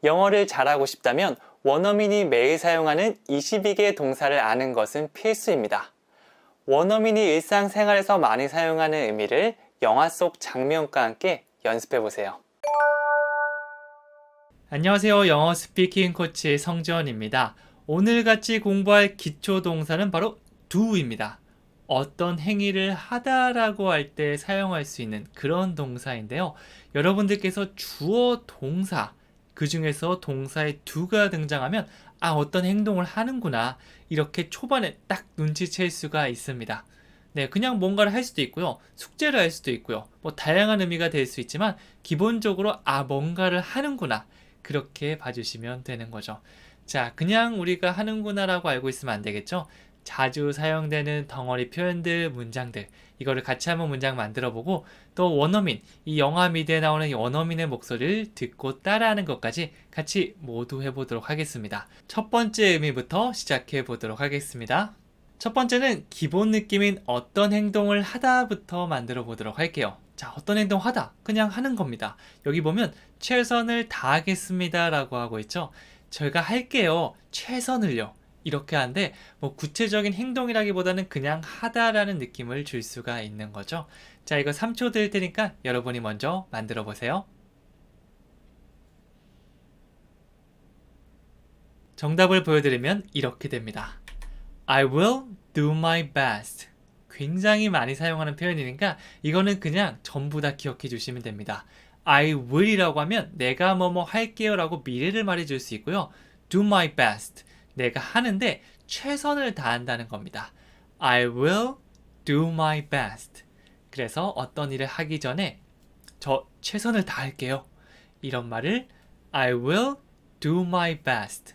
영어를 잘하고 싶다면 원어민이 매일 사용하는 22개 동사를 아는 것은 필수입니다. 원어민이 일상생활에서 많이 사용하는 의미를 영화 속 장면과 함께 연습해 보세요. 안녕하세요. 영어 스피킹 코치 성지원입니다. 오늘 같이 공부할 기초 동사는 바로 do입니다. 어떤 행위를 하다라고 할 때 사용할 수 있는 그런 동사인데요. 여러분들께서 주어 동사, 그 중에서 동사의 do가 등장하면 어떤 행동을 하는구나 이렇게 초반에 딱 눈치챌 수가 있습니다. 네, 그냥 뭔가를 할 수도 있고요. 숙제를 할 수도 있고요. 다양한 의미가 될 수 있지만 기본적으로 뭔가를 하는구나 그렇게 봐주시면 되는 거죠. 자, 그냥 우리가 하는구나라고 알고 있으면 안 되겠죠? 자주 사용되는 덩어리 표현들, 문장들 이거를 같이 한번 문장 만들어 보고 또 원어민, 이 영화 미드에 나오는 이 원어민의 목소리를 듣고 따라하는 것까지 같이 모두 해보도록 하겠습니다. 첫 번째 의미부터 시작해 보도록 하겠습니다. 첫 번째는 기본 느낌인 어떤 행동을 하다부터 만들어 보도록 할게요. 자, 어떤 행동 하다. 그냥 하는 겁니다. 여기 보면 최선을 다하겠습니다 라고 하고 있죠. 저희가 할게요. 최선을요. 이렇게 하는데 구체적인 행동이라기보다는 그냥 하다라는 느낌을 줄 수가 있는 거죠. 자, 이거 3초 드릴 테니까 여러분이 먼저 만들어 보세요. 정답을 보여드리면 이렇게 됩니다. I will do my best. 굉장히 많이 사용하는 표현이니까 이거는 그냥 전부 다 기억해 주시면 됩니다. I will이라고 하면 내가 뭐뭐 할게요 라고 미래를 말해 줄 수 있고요. do my best. 내가 하는데 최선을 다한다는 겁니다. I will do my best. 그래서 어떤 일을 하기 전에 저 최선을 다할게요. 이런 말을 I will do my best.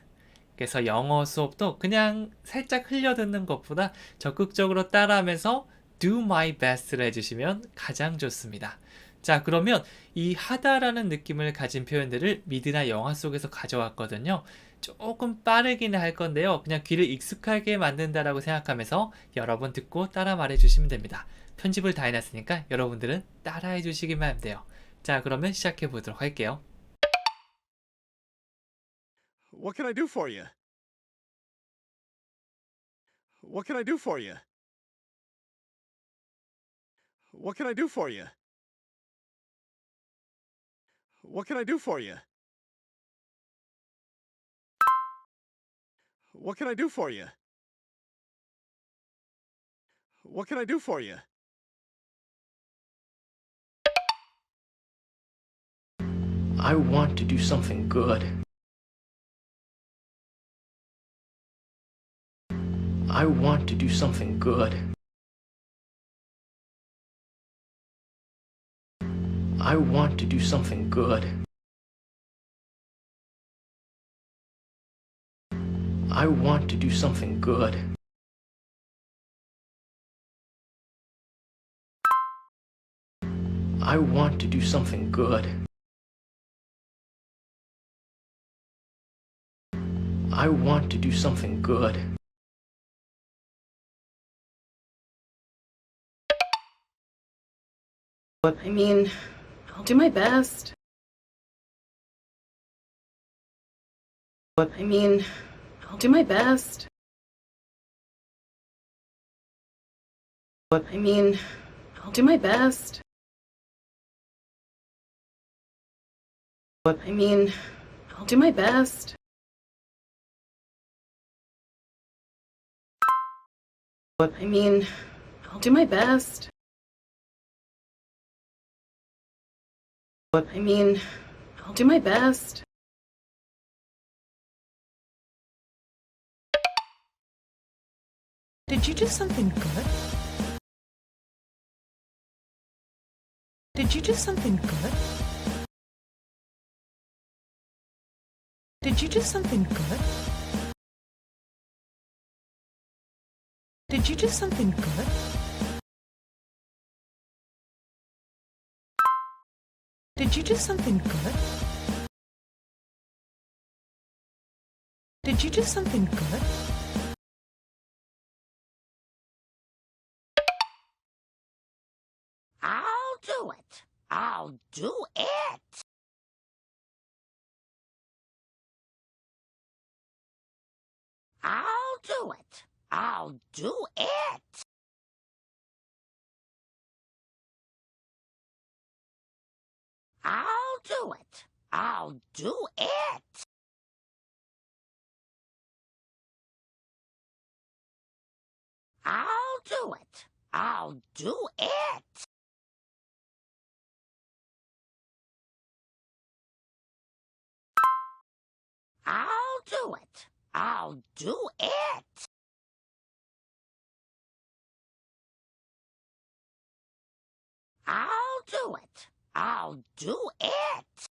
그래서 영어 수업도 그냥 살짝 흘려듣는 것보다 적극적으로 따라하면서 do my best를 해주시면 가장 좋습니다. 자, 그러면 이 하다라는 느낌을 가진 표현들을 미드나 영화 속에서 가져왔거든요. 조금 빠르기는 할 건데요. 그냥 귀를 익숙하게 만든다라고 생각하면서 여러 번 듣고 따라 말해주시면 됩니다. 편집을 다 해놨으니까 여러분들은 따라해 주시기만 하면 돼요. 자, 그러면 시작해 보도록 할게요. What can I do for you? What can I do for you? What can I do for you? What can I do for you? What can I do for you? What can I do for you? I want to do something good. I want to do something good. I want to do something good. I want to do something good. I want to do something good. I want to do something good. I mean, I'll do my best. I mean, I'll do my best. I mean, I'll do my best. I mean, I'll do my best. I mean, I'll do my best. I mean, I'll do my best. Did you do something good? Did you do something good? Did you do something good? Did you do something good? Did you do something good? Did you do something good? I'll do it. I'll do it. I'll do it. I'll do it. I'll do it. I'll do it. I'll do it. I'll do it. I'll do it. I'll do it. I'll do it. I'll do it.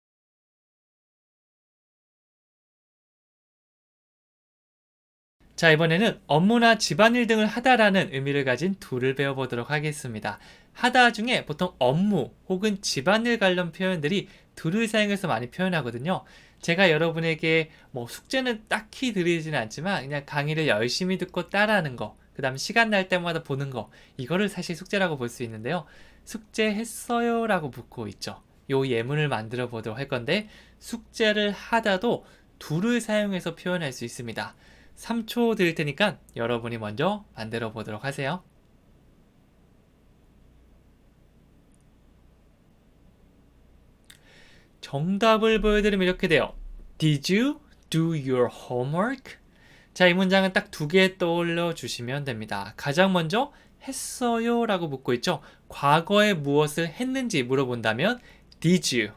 자, 이번에는 업무나 집안일 등을 하다라는 의미를 가진 do를 배워보도록 하겠습니다. 하다 중에 보통 업무 혹은 집안일 관련 표현들이 do를 사용해서 많이 표현하거든요. 제가 여러분에게 뭐 숙제는 딱히 드리지는 않지만 그냥 강의를 열심히 듣고 따라하는 거, 그 다음 시간 날 때마다 보는 거, 이거를 사실 숙제라고 볼 수 있는데요. 숙제했어요 라고 묻고 있죠. 요 예문을 만들어 보도록 할 건데, 숙제를 하다도 do를 사용해서 표현할 수 있습니다. 3초 드릴 테니까 여러분이 먼저 만들어 보도록 하세요. 정답을 보여드리면 이렇게 돼요. Did you do your homework? 자, 이 문장은 딱 두 개 떠올려 주시면 됩니다. 가장 먼저 했어요 라고 묻고 있죠. 과거에 무엇을 했는지 물어본다면 Did you?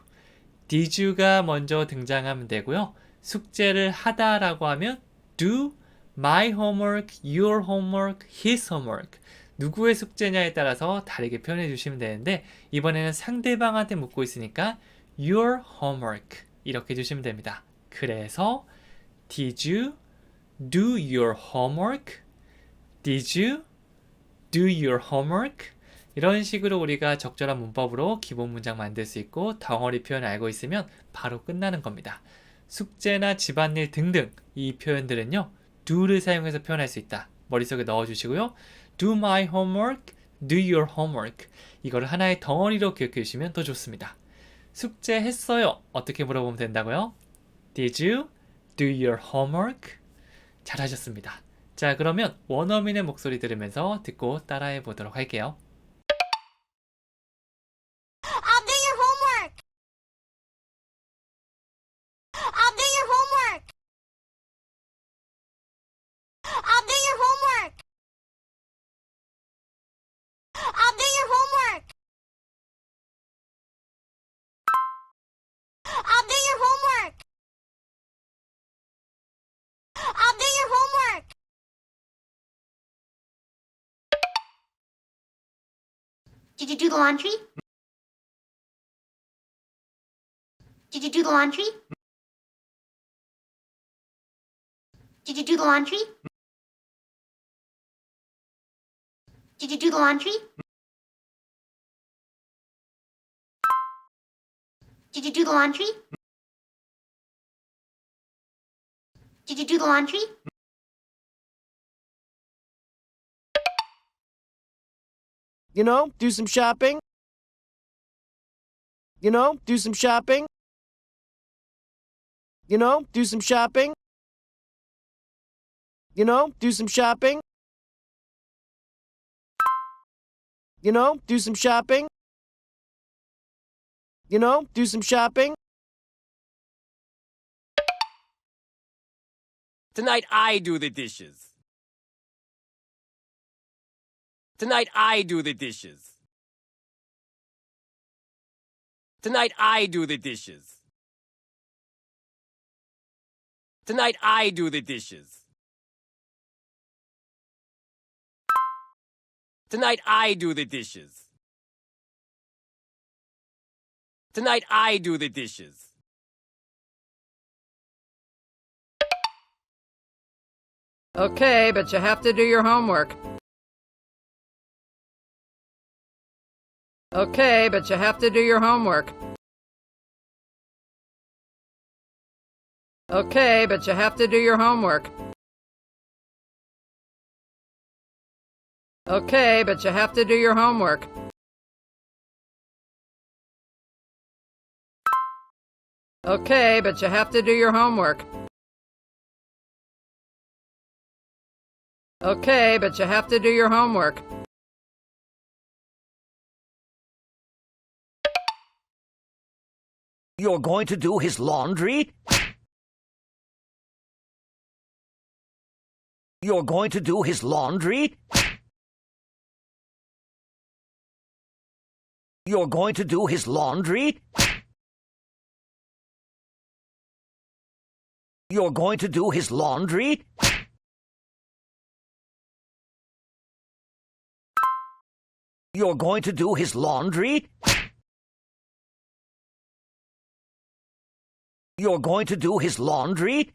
Did you가 먼저 등장하면 되고요. 숙제를 하다 라고 하면 Do my homework, your homework, his homework. 누구의 숙제냐에 따라서 다르게 표현해 주시면 되는데, 이번에는 상대방한테 묻고 있으니까 your homework 이렇게 해주시면 됩니다. 그래서 Did you do your homework? Did you do your homework? 이런 식으로 우리가 적절한 문법으로 기본 문장 만들 수 있고, 덩어리 표현 알고 있으면 바로 끝나는 겁니다. 숙제나 집안일 등등 이 표현들은요, do를 사용해서 표현할 수 있다. 머릿속에 넣어주시고요. Do my homework, do your homework. 이거를 하나의 덩어리로 기억해 주시면 더 좋습니다. 숙제했어요. 어떻게 물어보면 된다고요? Did you do your homework? 잘하셨습니다. 자, 그러면 원어민의 목소리 들으면서 듣고 따라해 보도록 할게요. I'll do your homework. I'll do your homework. I'll do your homework. I'll do your homework. I'll do your homework. I'll do your homework. Did you do the laundry? Did you do the laundry? Did you do the laundry? Did you do the laundry? Did you do the laundry? Did you do the laundry? You know, do some shopping. You know, do some shopping. You know, do some shopping. You know, do some shopping. You know, do some shopping. You know, do some shopping. Tonight I do the dishes. Tonight I do the dishes. Tonight I do the dishes. Tonight I do the dishes. Tonight I do the dishes. Tonight I do the dishes. Okay, but you have to do your homework. Okay, but you have to do your homework. Okay, but you have to do your homework. Okay, but you have to do your homework. Okay, but you have to do your homework. Okay, but you have to do your homework. You're going to do his laundry? You're going to do his laundry? You're going to do his laundry? You're going to do his laundry? You're going to do his laundry? You're going to do his laundry?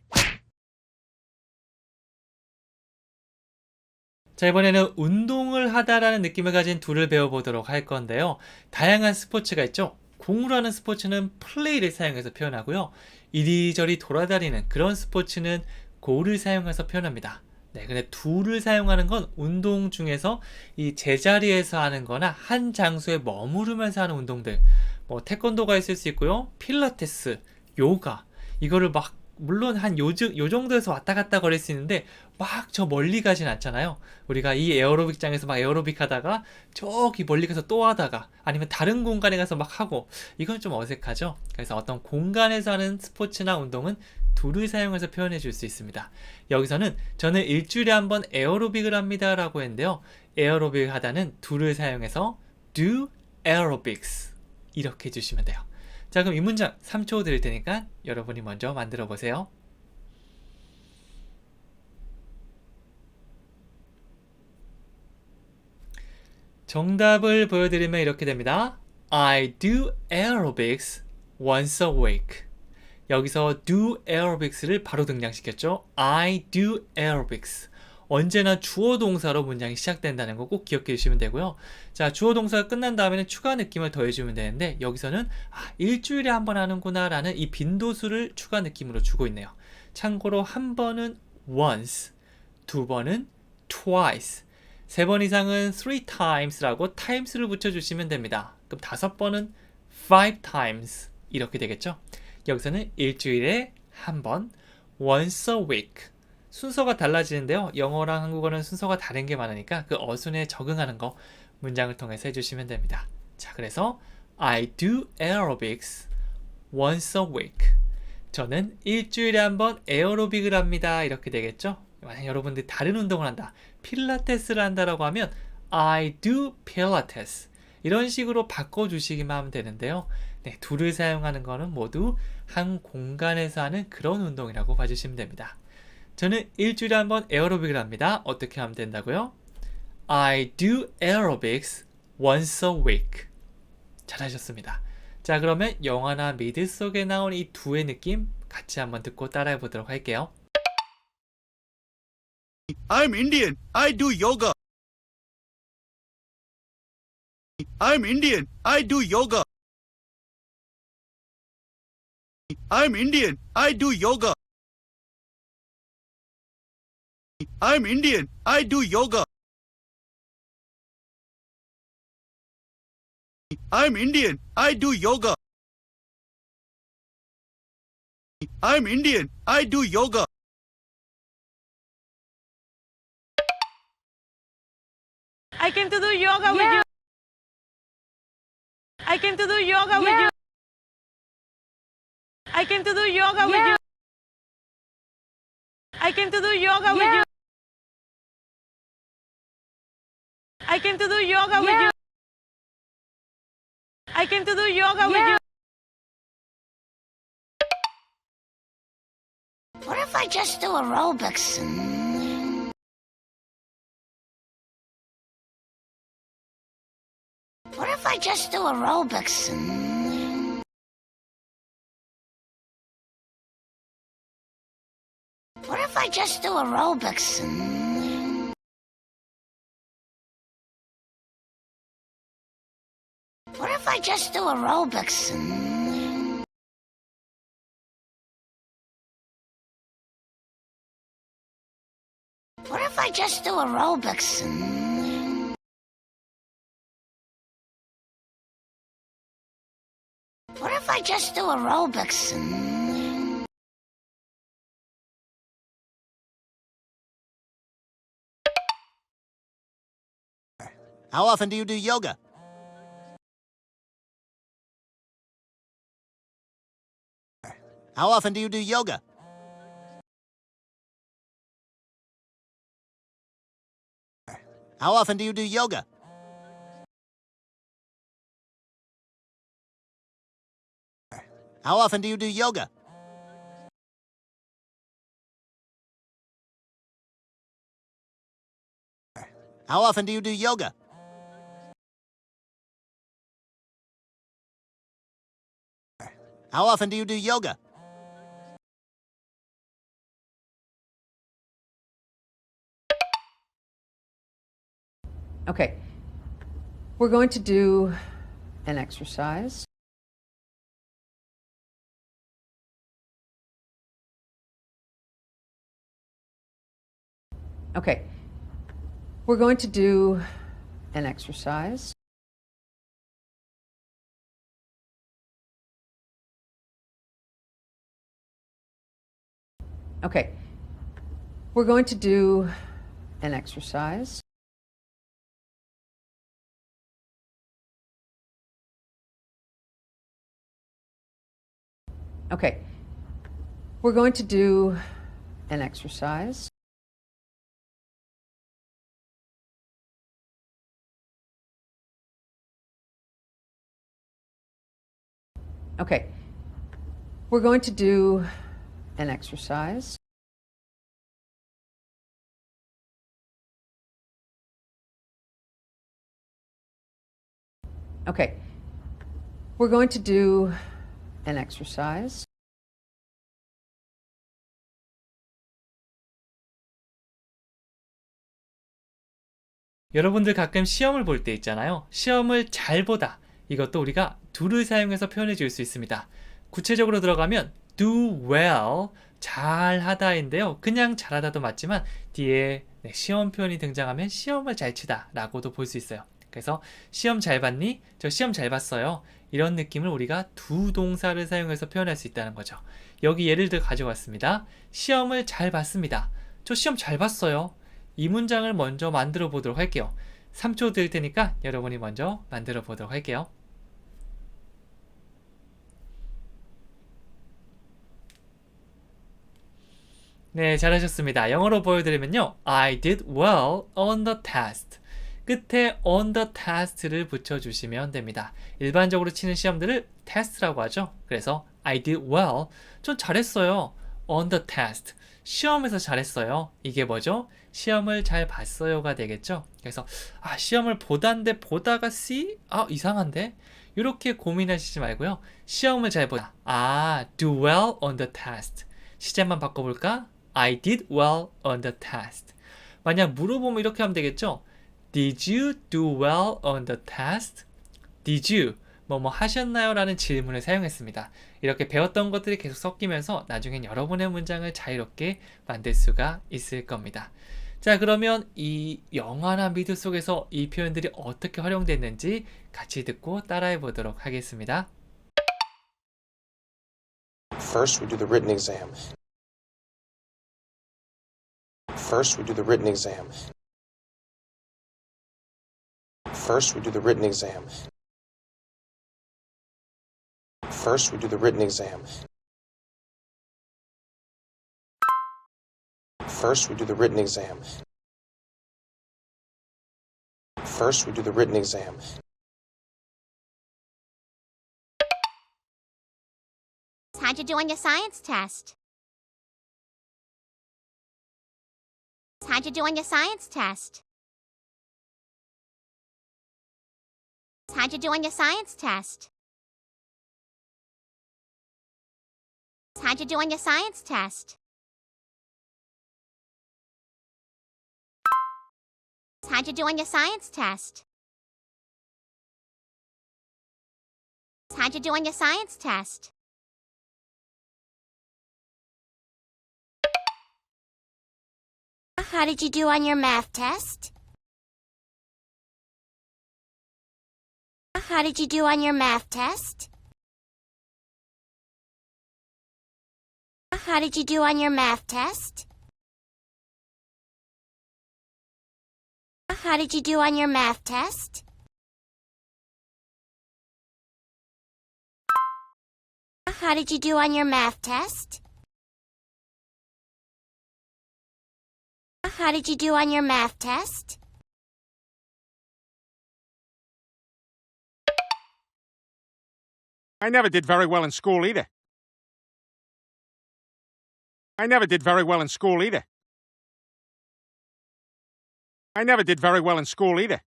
자, 이번에는 운동을 하다라는 느낌을 가진 do를 배워보도록 할 건데요. 다양한 스포츠가 있죠. 공으로 하는 스포츠는 play를 사용해서 표현하고요. 이리저리 돌아다니는 그런 스포츠는 go를 사용해서 표현합니다. 네, 근데 do를 사용하는 건 운동 중에서 이 제자리에서 하는 거나 한 장소에 머무르면서 하는 운동들, 뭐 태권도가 있을 수 있고요. 필라테스, 요가, 이거를 막 물론 요 정도에서 왔다 갔다 거릴 수 있는데 막 저 멀리 가진 않잖아요. 우리가 이 에어로빅장에서 막 에어로빅 하다가 저기 멀리 가서 또 하다가 아니면 다른 공간에 가서 막 하고, 이건 좀 어색하죠. 그래서 어떤 공간에서 하는 스포츠나 운동은 do를 사용해서 표현해 줄 수 있습니다. 여기서는 저는 일주일에 한 번 에어로빅을 합니다 라고 했는데요. 에어로빅을 하다는 do를 사용해서 do aerobics 이렇게 해주시면 돼요. 자, 그럼 이 문장 3초 드릴 테니까 여러분이 먼저 만들어 보세요. 정답을 보여드리면 이렇게 됩니다. I do aerobics once a week. 여기서 do aerobics를 바로 등장시켰죠. I do aerobics. 언제나 주어 동사로 문장이 시작된다는 거 꼭 기억해 주시면 되고요. 자, 주어 동사가 끝난 다음에는 추가 느낌을 더해주면 되는데 여기서는 일주일에 한 번 하는구나 라는 이 빈도수를 추가 느낌으로 주고 있네요. 참고로 한 번은 once, 두 번은 twice, 세 번 이상은 three times 라고 times를 붙여주시면 됩니다. 그럼 5번은 five times 이렇게 되겠죠. 여기서는 일주일에 한 번, once a week. 순서가 달라지는데요. 영어랑 한국어는 순서가 다른 게 많으니까 그 어순에 적응하는 거 문장을 통해서 해주시면 됩니다. 자, 그래서 I do aerobics once a week. 저는 일주일에 한 번 에어로빅을 합니다. 이렇게 되겠죠. 만약 여러분들이 다른 운동을 한다, 필라테스를 한다라고 하면 I do pilates. 이런 식으로 바꿔주시기만 하면 되는데요. 네, do를 사용하는 거는 모두 한 공간에서 하는 그런 운동이라고 봐주시면 됩니다. 저는 일주일에 한 번 에어로빅을 합니다. 어떻게 하면 된다고요? I do aerobics once a week. 잘하셨습니다. 자, 그러면 영화나 미드 속에 나온 이 do의 느낌 같이 한번 듣고 따라해 보도록 할게요. I'm Indian. I do yoga. I'm Indian. I do yoga. I'm Indian. I do yoga. I'm Indian. I do yoga. I'm Indian. I do yoga. I'm Indian. I do yoga. I came to do yoga with you. I came to do yoga with you. I came to do yoga with you. I came to do yoga with you. I came to do yoga with you. I came to do yoga with you. What if I just do aerobics and... What if I just do aerobics and... What if I just do aerobics and... What if I just do aerobics and... What if I just do aerobics and... What if I just do aerobics and... How often do you do yoga? How often do you do yoga? How often do you do yoga? How often do you do yoga? How often do you do yoga? How often do you do yoga? Okay. We're going to do an exercise. Okay. We're going to do an exercise. Okay. We're going to do an exercise. Okay. We're going to do an exercise. Okay. We're going to do an exercise. Okay. We're going to do an exercise. 여러분들 가끔 시험을 볼 때 있잖아요. 시험을 잘 보다. 이것도 우리가 do를 사용해서 표현해 줄 수 있습니다. 구체적으로 들어가면 do well, 잘하다인데요. 그냥 잘하다도 맞지만 뒤에 시험 표현이 등장하면 시험을 잘 치다 라고도 볼 수 있어요. 그래서 시험 잘 봤니? 저 시험 잘 봤어요. 이런 느낌을 우리가 do 동사를 사용해서 표현할 수 있다는 거죠. 여기 예를 들어 가져왔습니다. 시험을 잘 봤습니다. 저 시험 잘 봤어요. 이 문장을 먼저 만들어 보도록 할게요. 3초 드릴 테니까 여러분이 먼저 만들어 보도록 할게요. 네, 잘하셨습니다. 영어로 보여드리면요. I did well on the test. 끝에 on the test를 붙여주시면 됩니다. 일반적으로 치는 시험들을 test라고 하죠. 그래서 I did well. 전 잘했어요. on the test. 시험에서 잘했어요. 이게 뭐죠? 시험을 잘 봤어요가 되겠죠. 그래서 시험을 보다인데 보다가 C? 이상한데? 이렇게 고민하시지 말고요. 시험을 잘 보다. do well on the test. 시제만 바꿔볼까? I did well on the test. 만약 물어보면 이렇게 하면 되겠죠. Did you do well on the test? Did you 뭐뭐 하셨나요? 라는 질문을 사용했습니다. 이렇게 배웠던 것들이 계속 섞이면서 나중엔 여러분의 문장을 자유롭게 만들 수가 있을 겁니다. 자, 그러면 이 영화나 미드 속에서 이 표현들이 어떻게 활용됐는지 같이 듣고 따라해 보도록 하겠습니다. First, we do the written exam. First, we do the written exam. First, we do the written exam. First, we do the written exam. First, we do the written exam. First, we do the written exam. How'd you do on your science test? How'd you do on your science test? How'd you do on your science test? How'd you do on your science test? How'd you do on your science test? How'd you do on your science test? How did you do on your math test? How did you do on your math test? How did you do on your math test? How did you do on your math test? How did you do on your math test? How did you do on your math test? I never did very well in school either. I never did very well in school either. I never did very well in school either.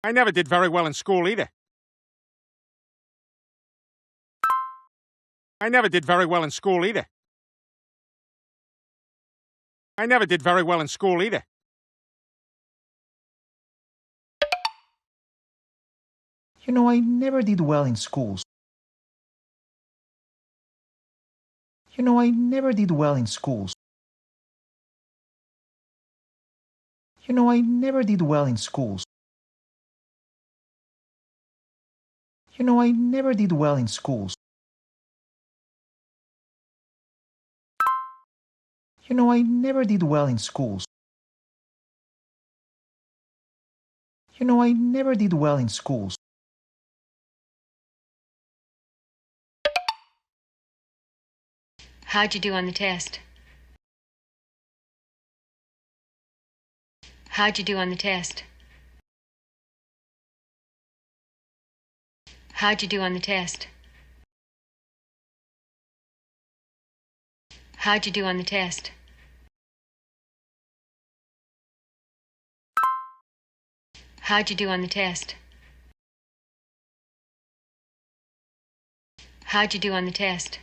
I never did very well in school either. I never did very well in school either. I never did very well in school either. You know, I never did well in schools. You know, I never did well in schools. You know, I never did well in schools. You know, I never did well in schools. You know, I never did well in schools. You know, I never did well in schools. How'd you do on the test? How'd you do on the test? How'd you do on the test? How'd you do on the test? How'd you do on the test? How'd you do on the test?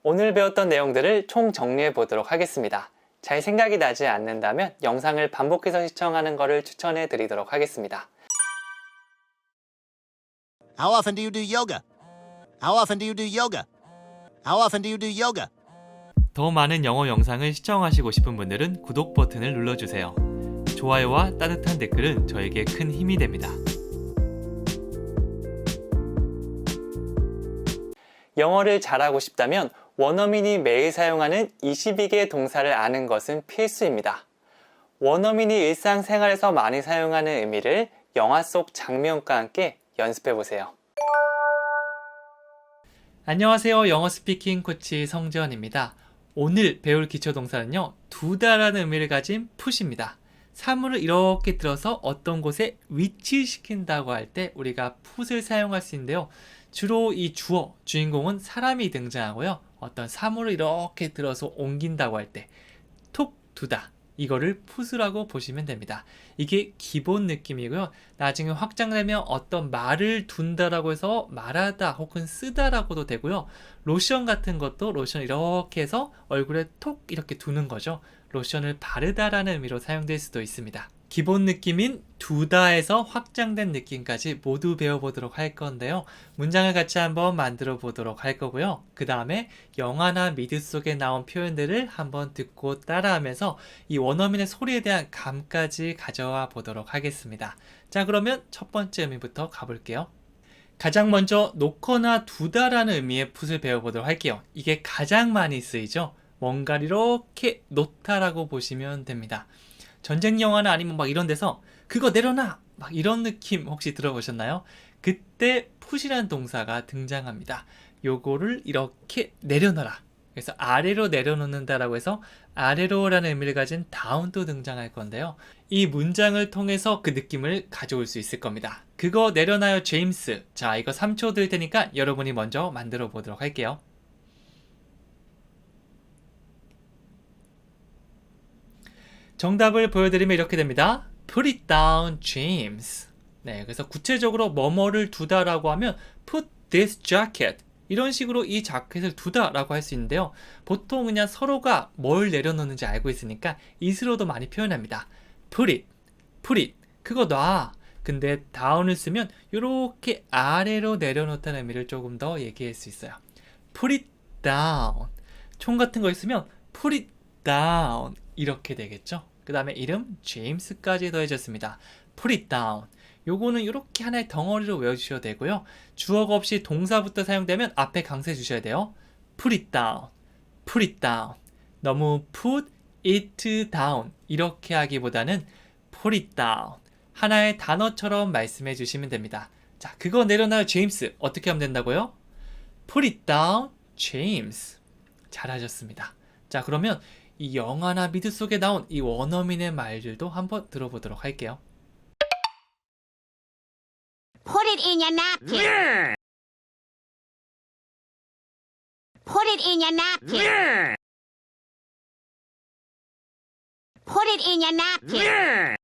오늘 배웠던 내용들을 총 정리해 보도록 하겠습니다. 잘 생각이 나지 않는다면 영상을 반복해서 시청하는 것을 추천해 드리도록 하겠습니다. How often do you do yoga? How often do you do yoga? How often do you do yoga? 더 많은 영어 영상을 시청하시고 싶은 분들은 구독 버튼을 눌러주세요. 좋아요와 따뜻한 댓글은 저에게 큰 힘이 됩니다. 영어를 잘하고 싶다면 원어민이 매일 사용하는 22개 동사를 아는 것은 필수입니다. 원어민이 일상생활에서 많이 사용하는 의미를 영화 속 장면과 함께 연습해 보세요. 안녕하세요. 영어 스피킹 코치 성재원입니다. 오늘 배울 기초동사는요, 두다라는 의미를 가진 푸시입니다. 사물을 이렇게 들어서 어떤 곳에 위치시킨다고 할 때 우리가 풋을 사용할 수 있는데요. 주로 이 주어, 주인공은 사람이 등장하고요. 어떤 사물을 이렇게 들어서 옮긴다고 할 때 톡 두다, 이거를 풋이라고 보시면 됩니다. 이게 기본 느낌이고요. 나중에 확장되면 어떤 말을 둔다라고 해서 말하다 혹은 쓰다라고도 되고요. 로션 같은 것도 로션 이렇게 해서 얼굴에 톡 이렇게 두는 거죠. 로션을 바르다라는 의미로 사용될 수도 있습니다. 기본 느낌인 두다에서 확장된 느낌까지 모두 배워보도록 할 건데요. 문장을 같이 한번 만들어 보도록 할 거고요. 그 다음에 영화나 미드 속에 나온 표현들을 한번 듣고 따라하면서 이 원어민의 소리에 대한 감까지 가져와 보도록 하겠습니다. 자, 그러면 첫 번째 의미부터 가볼게요. 가장 먼저 놓거나 두다라는 의미의 풋을 배워보도록 할게요. 이게 가장 많이 쓰이죠. 뭔가를 이렇게 놓다라고 보시면 됩니다. 전쟁 영화나 아니면 막 이런 데서 그거 내려놔! 막 이런 느낌 혹시 들어보셨나요? 그때 풋이라는 동사가 등장합니다. 요거를 이렇게 내려놔라. 그래서 아래로 내려놓는다라고 해서 아래로라는 의미를 가진 다운도 등장할 건데요. 이 문장을 통해서 그 느낌을 가져올 수 있을 겁니다. 그거 내려놔요, 제임스. 자, 이거 3초 들 테니까 여러분이 먼저 만들어 보도록 할게요. 정답을 보여드리면 이렇게 됩니다. Put it down, James. 네, 그래서 구체적으로 뭐뭐를 두다라고 하면 Put this jacket. 이런 식으로 이 자켓을 두다라고 할 수 있는데요. 보통 그냥 서로가 뭘 내려놓는지 알고 있으니까 it으로도 많이 표현합니다. Put it, put it. 그거 놔. 근데 down을 쓰면 이렇게 아래로 내려놓다는 의미를 조금 더 얘기할 수 있어요. Put it down. 총 같은 거 있으면 Put it down. 이렇게 되겠죠. 그 다음에 이름 제임스까지 더해졌습니다. Put it down. 요거는 이렇게 하나의 덩어리로 외워주셔도 되고요. 주어가 없이 동사부터 사용되면 앞에 강세 주셔야 돼요. Put it down. Put it down. 너무 put it down 이렇게 하기보다는 put it down 하나의 단어처럼 말씀해 주시면 됩니다. 자, 그거 내려놔요, 제임스. 어떻게 하면 된다고요? Put it down, James. 잘하셨습니다. 자, 그러면 이 영화나 미드 속에 나온 이 원어민의 말들도 한번 들어보도록 할게요. Put it in your napkin. Put it in your napkin. Put it in your napkin.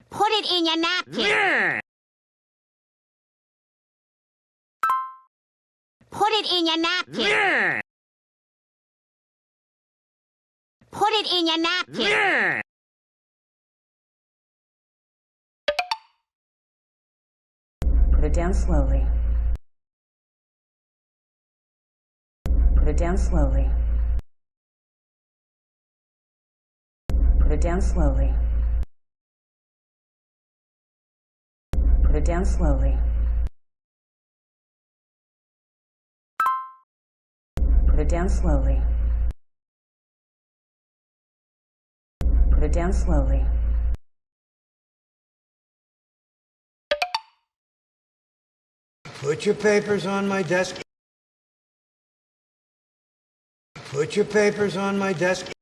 Put it in your napkin. Put it in your napkin. Put it in your napkin. Put it down slowly. Put it down slowly. Put it down slowly. Put it down slowly. Put it down slowly. Put it down slowly. Put your papers on my desk. Put your papers on my desk.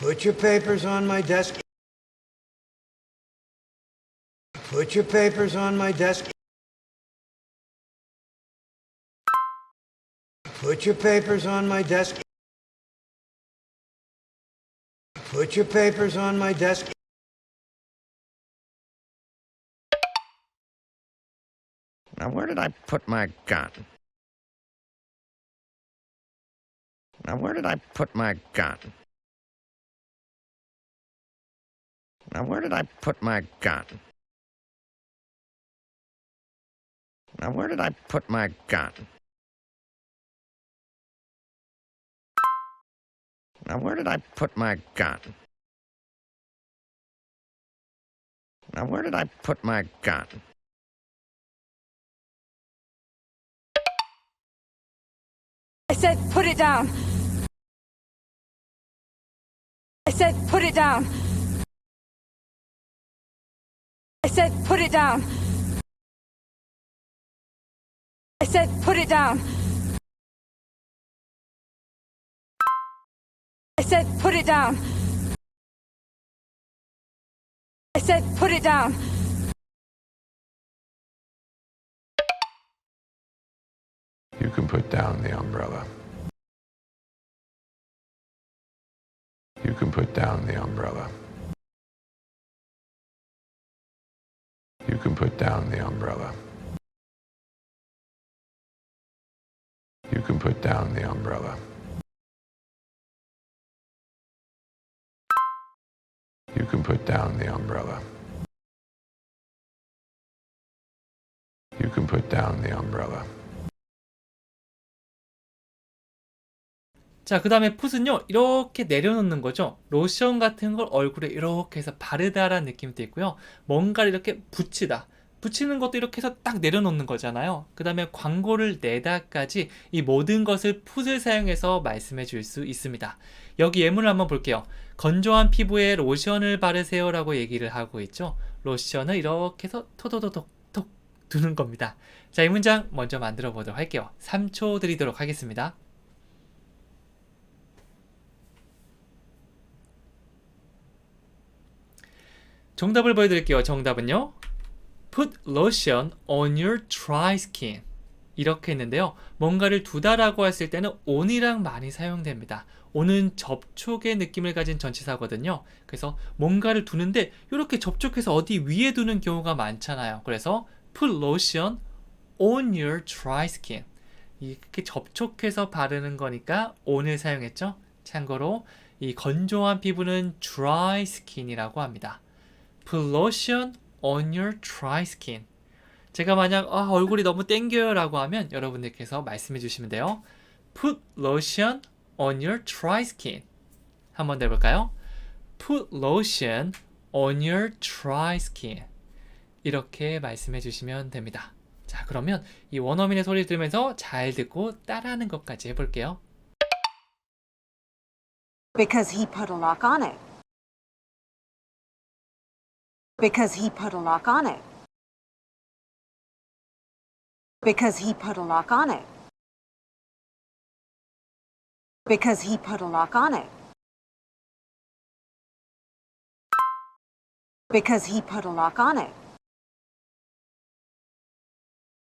Put your papers on my desk. Put your papers on my desk. Put your papers on my desk. Put your papers on my desk. Now, where did I put my gun? Now, where did I put my gun? Now, where did I put my gun? Now, where did I put my gun? Now, where did I put my gun? Now, where did I put my gun? I said put it down. I said put it down. I said put it down. I said put it down. I said put it down. I said put it down. You can put down the umbrella. You can put down the umbrella. You can put down the umbrella. You can put down the umbrella. You can put down the umbrella. You can put down the umbrella. 자, 그 다음에 풋은요, 이렇게 내려놓는 거죠. 로션 같은 걸 얼굴에 이렇게 해서 바르다라는 느낌도 있고요. 뭔가를 이렇게 붙이다. 붙이는 것도 이렇게 해서 딱 내려놓는 거잖아요. 그 다음에 광고를 내다까지 이 모든 것을 풋을 사용해서 말씀해 줄 수 있습니다. 여기 예문을 한번 볼게요. 건조한 피부에 로션을 바르세요 라고 얘기를 하고 있죠. 로션을 이렇게 해서 토도도독톡 두는 겁니다. 자, 이 문장 먼저 만들어 보도록 할게요. 3초 드리도록 하겠습니다. 정답을 보여드릴게요. 정답은요, Put lotion on your dry skin. 이렇게 했는데요. 뭔가를 두다라고 했을 때는 on이랑 많이 사용됩니다. on은 접촉의 느낌을 가진 전치사거든요. 그래서 뭔가를 두는데 이렇게 접촉해서 어디 위에 두는 경우가 많잖아요. 그래서 put lotion on your dry skin. 이렇게 접촉해서 바르는 거니까 on을 사용했죠. 참고로 이 건조한 피부는 dry skin이라고 합니다. Put lotion on your dry skin. 제가 만약 얼굴이 너무 땡겨요 라고 하면 여러분들께서 말씀해 주시면 돼요. Put lotion on your dry skin. 한번 더 해볼까요? Put lotion on your dry skin. 이렇게 말씀해 주시면 됩니다. 자, 자, 그러면 이 원어민의 소리 들으면서 잘 듣고 따라하는 것까지 해볼게요. Because he put a lock on it. Because he put a lock on it. Because he put a lock on it. Because he put a lock on it. Because he put a lock on it.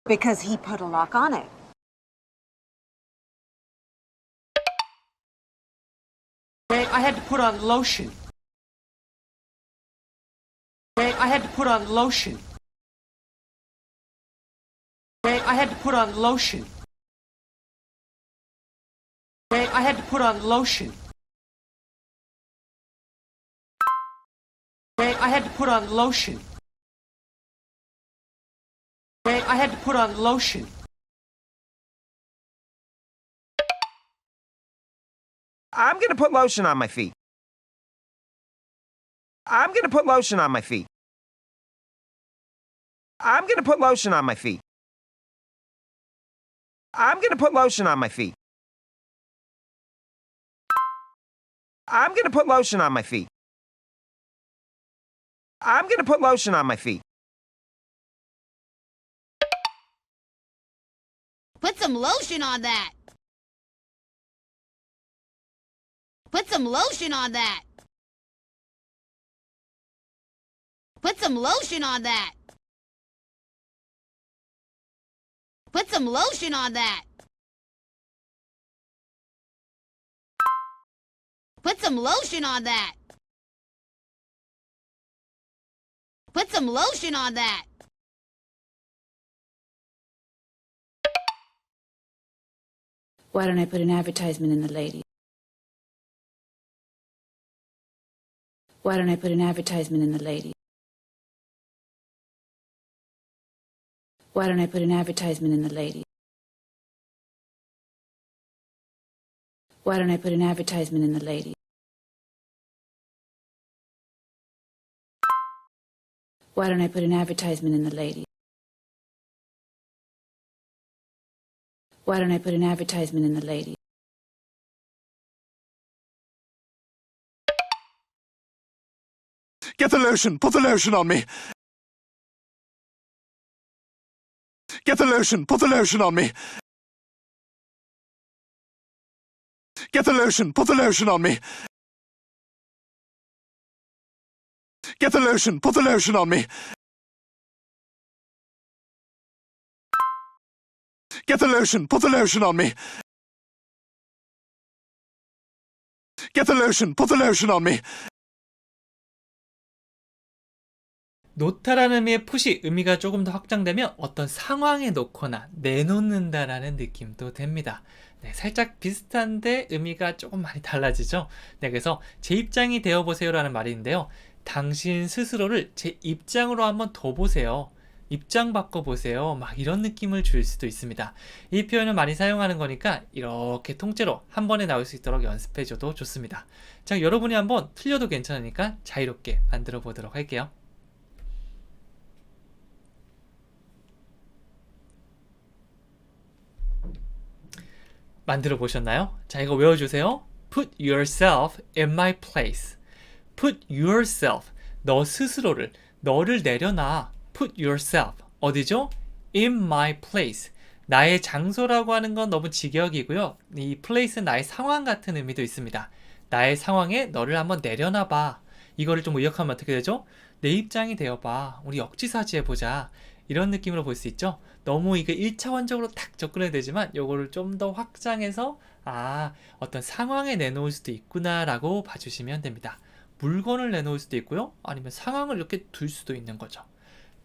Because he put a lock on it. I had to put on lotion. I had to put on lotion. I had to put on lotion. I had to put on lotion. I had to put on lotion. I had to put on lotion. I'm gonna put lotion on my feet. I'm gonna put lotion on my feet. I'm gonna put lotion on my feet. I'm gonna put lotion on my feet. I'm gonna put lotion on my feet. I'm gonna put lotion on my feet. Put some lotion on that. Put some lotion on that. Put some lotion on that. Put some lotion on that. Put some lotion on that. Put some lotion on that. Why don't I put an advertisement in the lady? Why don't I put an advertisement in the lady? Why don't I put an advertisement in the lady? Why don't I put an advertisement in the lady? Why don't I put an advertisement in the lady? Why don't I put an advertisement in the lady? Get the lotion. Put the lotion on me. Get the lotion. Put the lotion on me. Get the lotion. Put the lotion on me. Get the lotion. Put the lotion on me. Get the lotion. Put the lotion on me. Get the lotion. Put the lotion on me. 놓다라는 의미의 풋이 의미가 조금 더 확장되면 어떤 상황에 놓거나 내놓는다라는 느낌도 됩니다. 네, 살짝 비슷한데 의미가 조금 많이 달라지죠. 네, 그래서 제 입장이 되어보세요라는 말이 있는데요. 당신 스스로를 제 입장으로 한번 더 보세요. 입장 바꿔보세요. 막 이런 느낌을 줄 수도 있습니다. 이 표현을 많이 사용하는 거니까 이렇게 통째로 한 번에 나올 수 있도록 연습해줘도 좋습니다. 자, 여러분이 한번 틀려도 괜찮으니까 자유롭게 만들어 보도록 할게요. 만들어 보셨나요? 자, 이거 외워주세요. Put yourself in my place. Put yourself. 너 스스로를, 너를 내려놔. Put yourself. 어디죠? In my place. 나의 장소라고 하는 건 너무 직역이고요. 이 place는 나의 상황 같은 의미도 있습니다. 나의 상황에 너를 한번 내려놔봐. 이거를 좀 의역하면 어떻게 되죠? 내 입장이 되어봐. 우리 역지사지해보자. 이런 느낌으로 볼 수 있죠? 너무 이게 1차원적으로 딱 접근해야 되지만 요거를 좀 더 확장해서 어떤 상황에 내놓을 수도 있구나 라고 봐주시면 됩니다. 물건을 내놓을 수도 있고요. 아니면 상황을 이렇게 둘 수도 있는 거죠.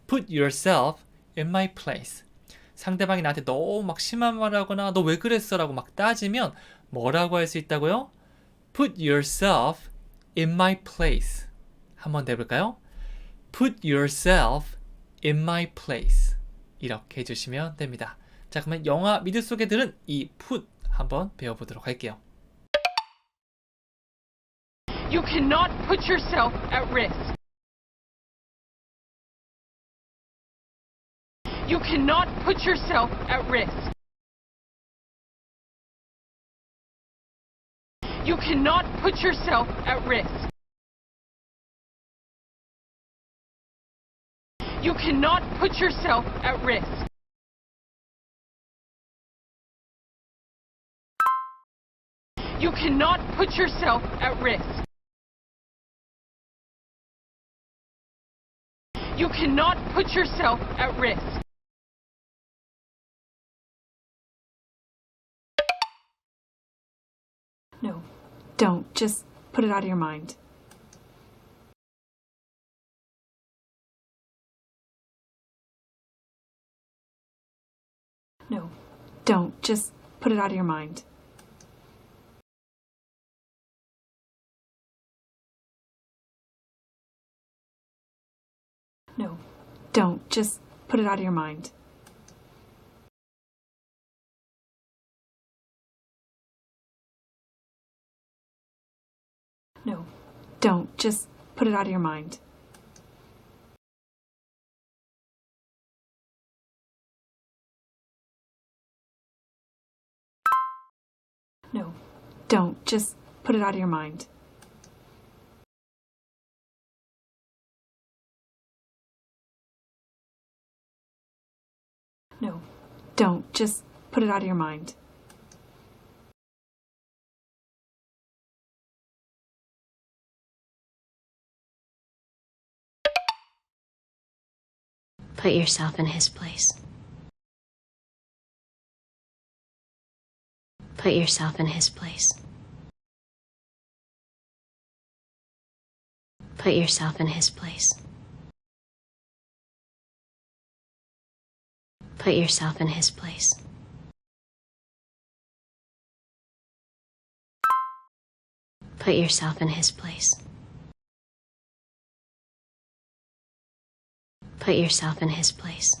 Put yourself in my place. 상대방이 나한테 너무 막 심한 말을 하거나 너 왜 그랬어? 라고 막 따지면 뭐라고 할 수 있다고요? Put yourself in my place. 한번 더 해볼까요? Put yourself in my place. 이렇게 해주시면 됩니다. 자, 그러면 영화 미드 속에 들은 이 put 한번 배워보도록 할게요. You cannot put yourself at risk. You cannot put yourself at risk. You cannot put yourself at risk. You cannot put yourself at risk. You cannot put yourself at risk. You cannot put yourself at risk. No, don't. Just put it out of your mind. No, don't. Just put it out of your mind. No, don't. Just put it out of your mind. No, don't. Just put it out of your mind. No, don't. Just put it out of your mind. No, don't. Just put it out of your mind. Put yourself in his place. Put yourself in his place. Put yourself in his place. Put yourself in his place. Put yourself in his place. Put yourself in his place.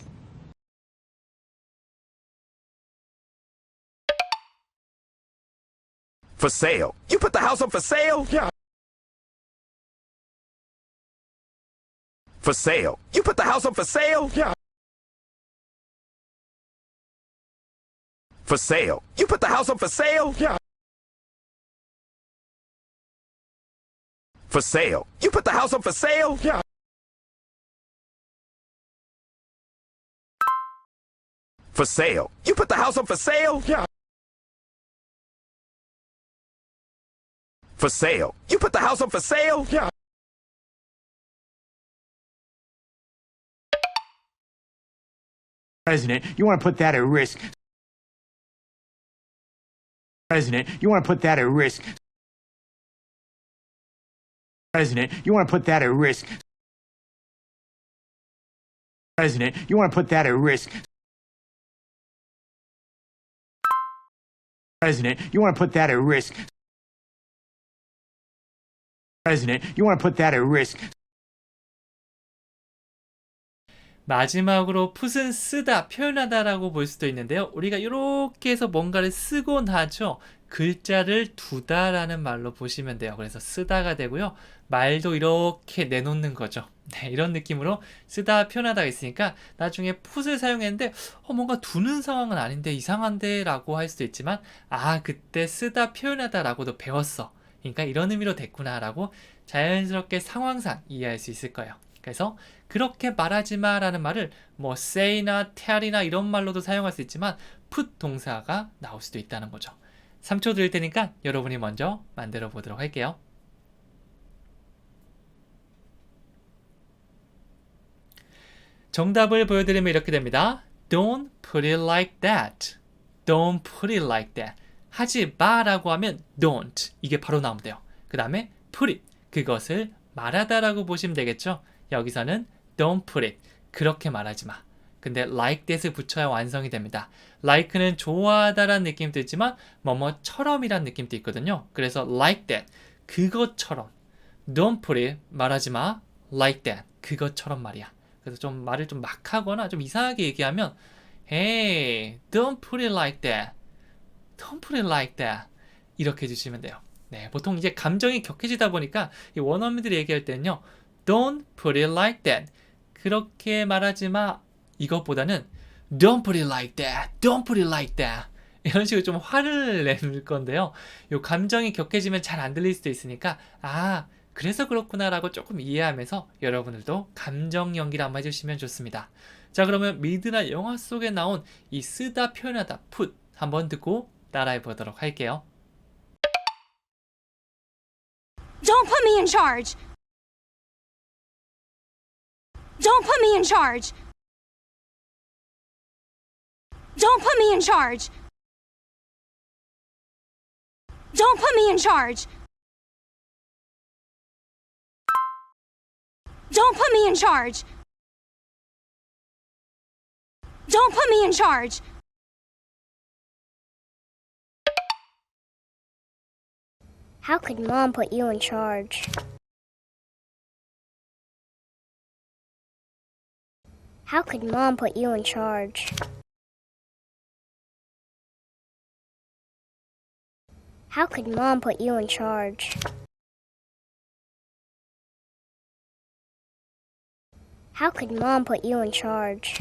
For sale. You put the house up for sale? Yeah. For sale. You put the house up for sale? Yeah. For sale. You put the house up for sale? Yeah. For sale. You put the house up for sale? Yeah. For sale. You put the house up for sale? Yeah. For sale. You put the house up for sale? Yeah. President, you want to put that at risk. President, you want to put that at risk. President, you want to put that at risk. President, you want to put that at risk. President, you want to put that at risk. President, you want to put that at risk. 마지막으로 put은 쓰다, 표현하다라고 볼 수도 있는데요. 우리가 이렇게 해서 뭔가를 쓰고 나죠. 글자를 두다라는 말로 보시면 돼요. 그래서 쓰다가 되고요. 말도 이렇게 내놓는 거죠. 네, 이런 느낌으로 쓰다, 표현하다가 있으니까 나중에 put을 사용했는데 뭔가 두는 상황은 아닌데 이상한데 라고 할 수도 있지만 그때 쓰다, 표현하다 라고도 배웠어. 그러니까 이런 의미로 됐구나 라고 자연스럽게 상황상 이해할 수 있을 거예요. 그래서 그렇게 말하지 마라는 말을 뭐 say나 tell이나 이런 말로도 사용할 수 있지만 put 동사가 나올 수도 있다는 거죠. 3초 드릴 테니까 여러분이 먼저 만들어 보도록 할게요. 정답을 보여드리면 이렇게 됩니다. Don't put it like that. Don't put it like that. 하지 마라고 하면 don't. 이게 바로 나오면 돼요. 그 다음에 put it. 그것을 말하다라고 보시면 되겠죠. 여기서는 don't put it. 그렇게 말하지 마. 근데 like that을 붙여야 완성이 됩니다. like는 좋아하다라는 느낌도 있지만 뭐뭐처럼이라는 느낌도 있거든요. 그래서 like that. 그것처럼. don't put it. 말하지 마. like that. 그것처럼 말이야. 그래서 좀 말을 좀 막 하거나 좀 이상하게 얘기하면 Hey, don't put it like that. Don't put it like that. 이렇게 해주시면 돼요. 네, 보통 이제 감정이 격해지다 보니까 이 원어민들이 얘기할 때는요. Don't put it like that. 그렇게 말하지 마. 이것보다는 Don't put it like that. Don't put it like that. 이런 식으로 좀 화를 낼 건데요. 요 감정이 격해지면 잘 안 들릴 수도 있으니까 아, 그래서 그렇구나 라고 조금 이해하면서 여러분들도 감정 연기를 한번 해주시면 좋습니다. 자, 그러면 미드나 영화 속에 나온 이 쓰다 표현하다 put 한번 듣고 따라해 보도록 할게요. Don't put me in charge. Don't put me in charge. Don't put me in charge. Don't put me in charge. Don't put me in charge. Don't put me in charge. How could Mom put you in charge? How could Mom put you in charge? How could Mom put you in charge? How could Mom put you in charge?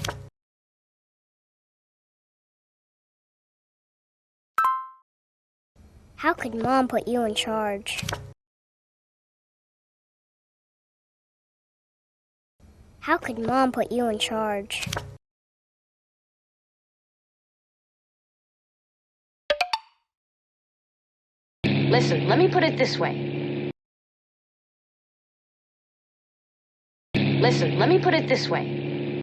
How could Mom put you in charge? How could Mom put you in charge? Listen, let me put it this way. Listen, let me put it this way.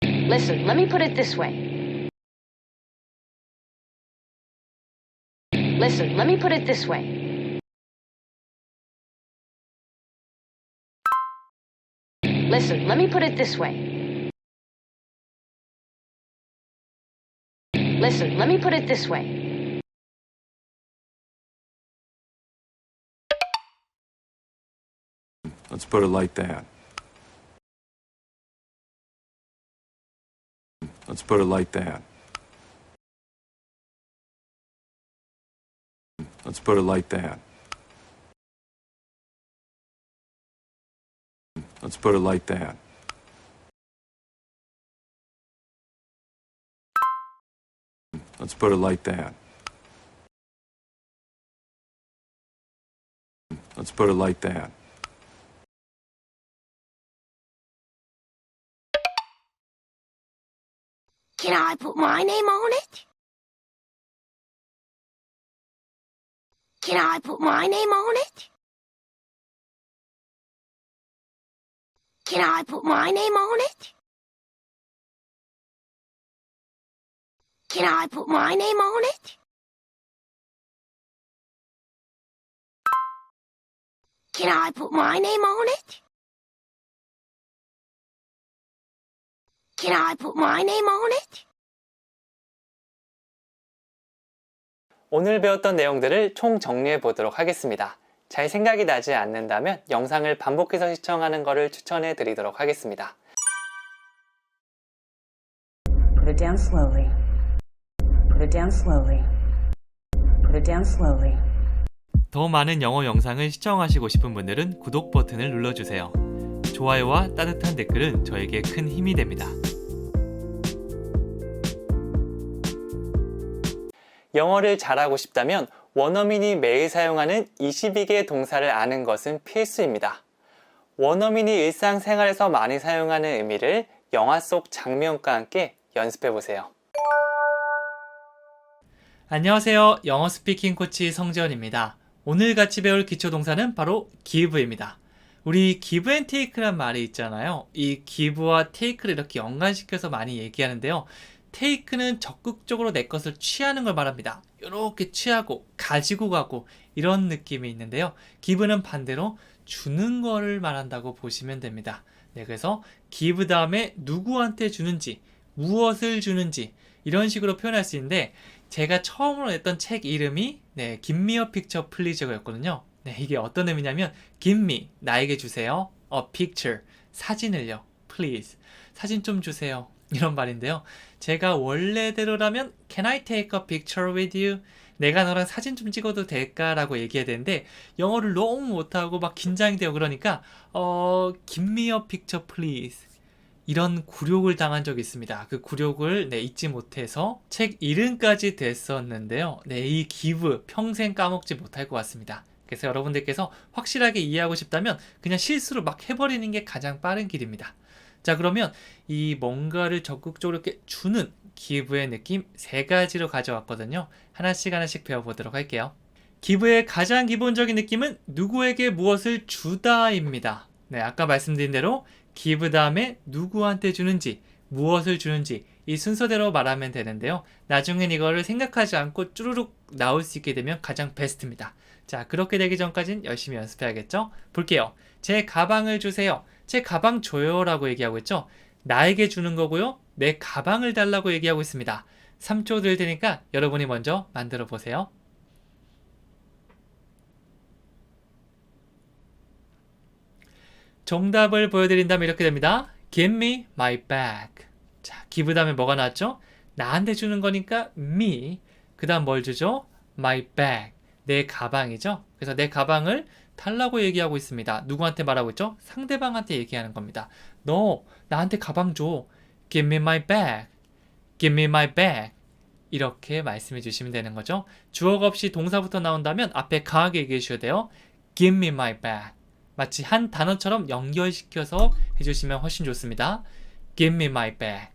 Listen, let me put it this way. Listen, let me put it this way. Listen, let me put it this way. Listen, let me put it this way. Let's put it like that. Let's put it like that. Let's put it like that. Let's put it like that. Let's put it like that. Let's put it like that. Can I put my name on it? Can I put my name on it? Can I put my name on it? Can I put my name on it? Can I put my name on it? Can I put my name on it? 오늘 배웠던 내용들을 총 정리해 보도록 하겠습니다. 잘 생각이 나지 않는다면 영상을 반복해서 시청하는 것을 추천해 드리도록 하겠습니다. Put it down slowly. Put it down slowly. Put it down slowly. 더 많은 영어 영상을 시청하시고 싶은 분들은 구독 버튼을 눌러주세요. 좋아요와 따뜻한 댓글은 저에게 큰 힘이 됩니다. 영어를 잘하고 싶다면 원어민이 매일 사용하는 22개 동사를 아는 것은 필수입니다. 원어민이 일상생활에서 많이 사용하는 의미를 영화 속 장면과 함께 연습해 보세요. 안녕하세요. 영어 스피킹 코치 성재원입니다. 오늘 같이 배울 기초동사는 바로 give입니다. 우리 give and take란 말이 있잖아요. 이 give와 take를 이렇게 연관시켜서 많이 얘기하는데요. take는 적극적으로 내 것을 취하는 걸 말합니다. 이렇게 취하고 가지고 가고 이런 느낌이 있는데요. give는 반대로 주는 거를 말한다고 보시면 됩니다. 네, 그래서 give 다음에 누구한테 주는지, 무엇을 주는지 이런 식으로 표현할 수 있는데 제가 처음으로 냈던 책 이름이 Give me a picture please였거든요. 네, 이게 어떤 의미냐면 Give me, 나에게 주세요. A picture, 사진을요. Please, 사진 좀 주세요. 이런 말인데요. 제가 원래대로라면 Can I take a picture with you? 내가 너랑 사진 좀 찍어도 될까? 라고 얘기해야 되는데 영어를 너무 못하고 막 긴장이 되고 그러니까 Give me a picture please. 이런 굴욕을 당한 적이 있습니다. 그 굴욕을 잊지 못해서 책 이름까지 됐었는데요. 이 give 평생 까먹지 못할 것 같습니다. 그래서 여러분들께서 확실하게 이해하고 싶다면 그냥 실수로 막 해버리는 게 가장 빠른 길입니다. 자, 그러면 이 뭔가를 적극적으로 이렇게 주는 give의 느낌 3가지로 가져왔거든요. 하나씩 배워보도록 할게요. give의 가장 기본적인 느낌은 누구에게 무엇을 주다입니다. 네, 아까 말씀드린 대로 give 다음에 누구한테 주는지, 무엇을 주는지 이 순서대로 말하면 되는데요. 나중엔 이거를 생각하지 않고 쭈루룩 나올 수 있게 되면 가장 베스트입니다. 자, 그렇게 되기 전까지는 열심히 연습해야겠죠? 볼게요. 제 가방을 주세요. 제 가방 줘요 라고 얘기하고 있죠? 나에게 주는 거고요. 내 가방을 달라고 얘기하고 있습니다. 3초 드릴 테니까 여러분이 먼저 만들어 보세요. 정답을 보여드린다면 이렇게 됩니다. Give me my bag. 자, give 다음에 뭐가 나왔죠? 나한테 주는 거니까 me. 그 다음 뭘 주죠? my bag. 내 가방이죠. 그래서 내 가방을 달라고 얘기하고 있습니다. 누구한테 말하고 있죠? 상대방한테 얘기하는 겁니다. 너 나한테 가방 줘. Give me my bag. Give me my bag. 이렇게 말씀해 주시면 되는 거죠. 주어가 없이 동사부터 나온다면 앞에 강하게 얘기해 주셔야 돼요. Give me my bag. 마치 한 단어처럼 연결시켜서 해주시면 훨씬 좋습니다. Give me my bag.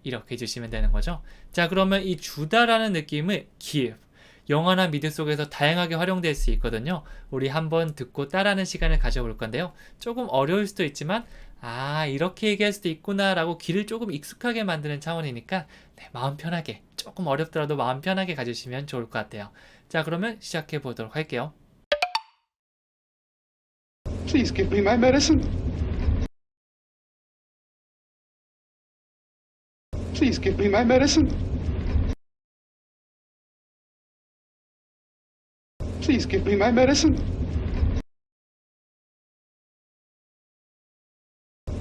이렇게 해주시면 되는 거죠. 자, 그러면 이 주다라는 느낌을 give. 영어나 미드 속에서 다양하게 활용될 수 있거든요. 우리 한번 듣고 따라하는 시간을 가져볼 건데요. 조금 어려울 수도 있지만 이렇게 얘기할 수도 있구나 라고 귀를 조금 익숙하게 만드는 차원이니까 마음 편하게, 조금 어렵더라도 마음 편하게 가주시면 좋을 것 같아요. 자, 그러면 시작해 보도록 할게요. Please give me my medicine. Please give me my medicine. Please give me my medicine.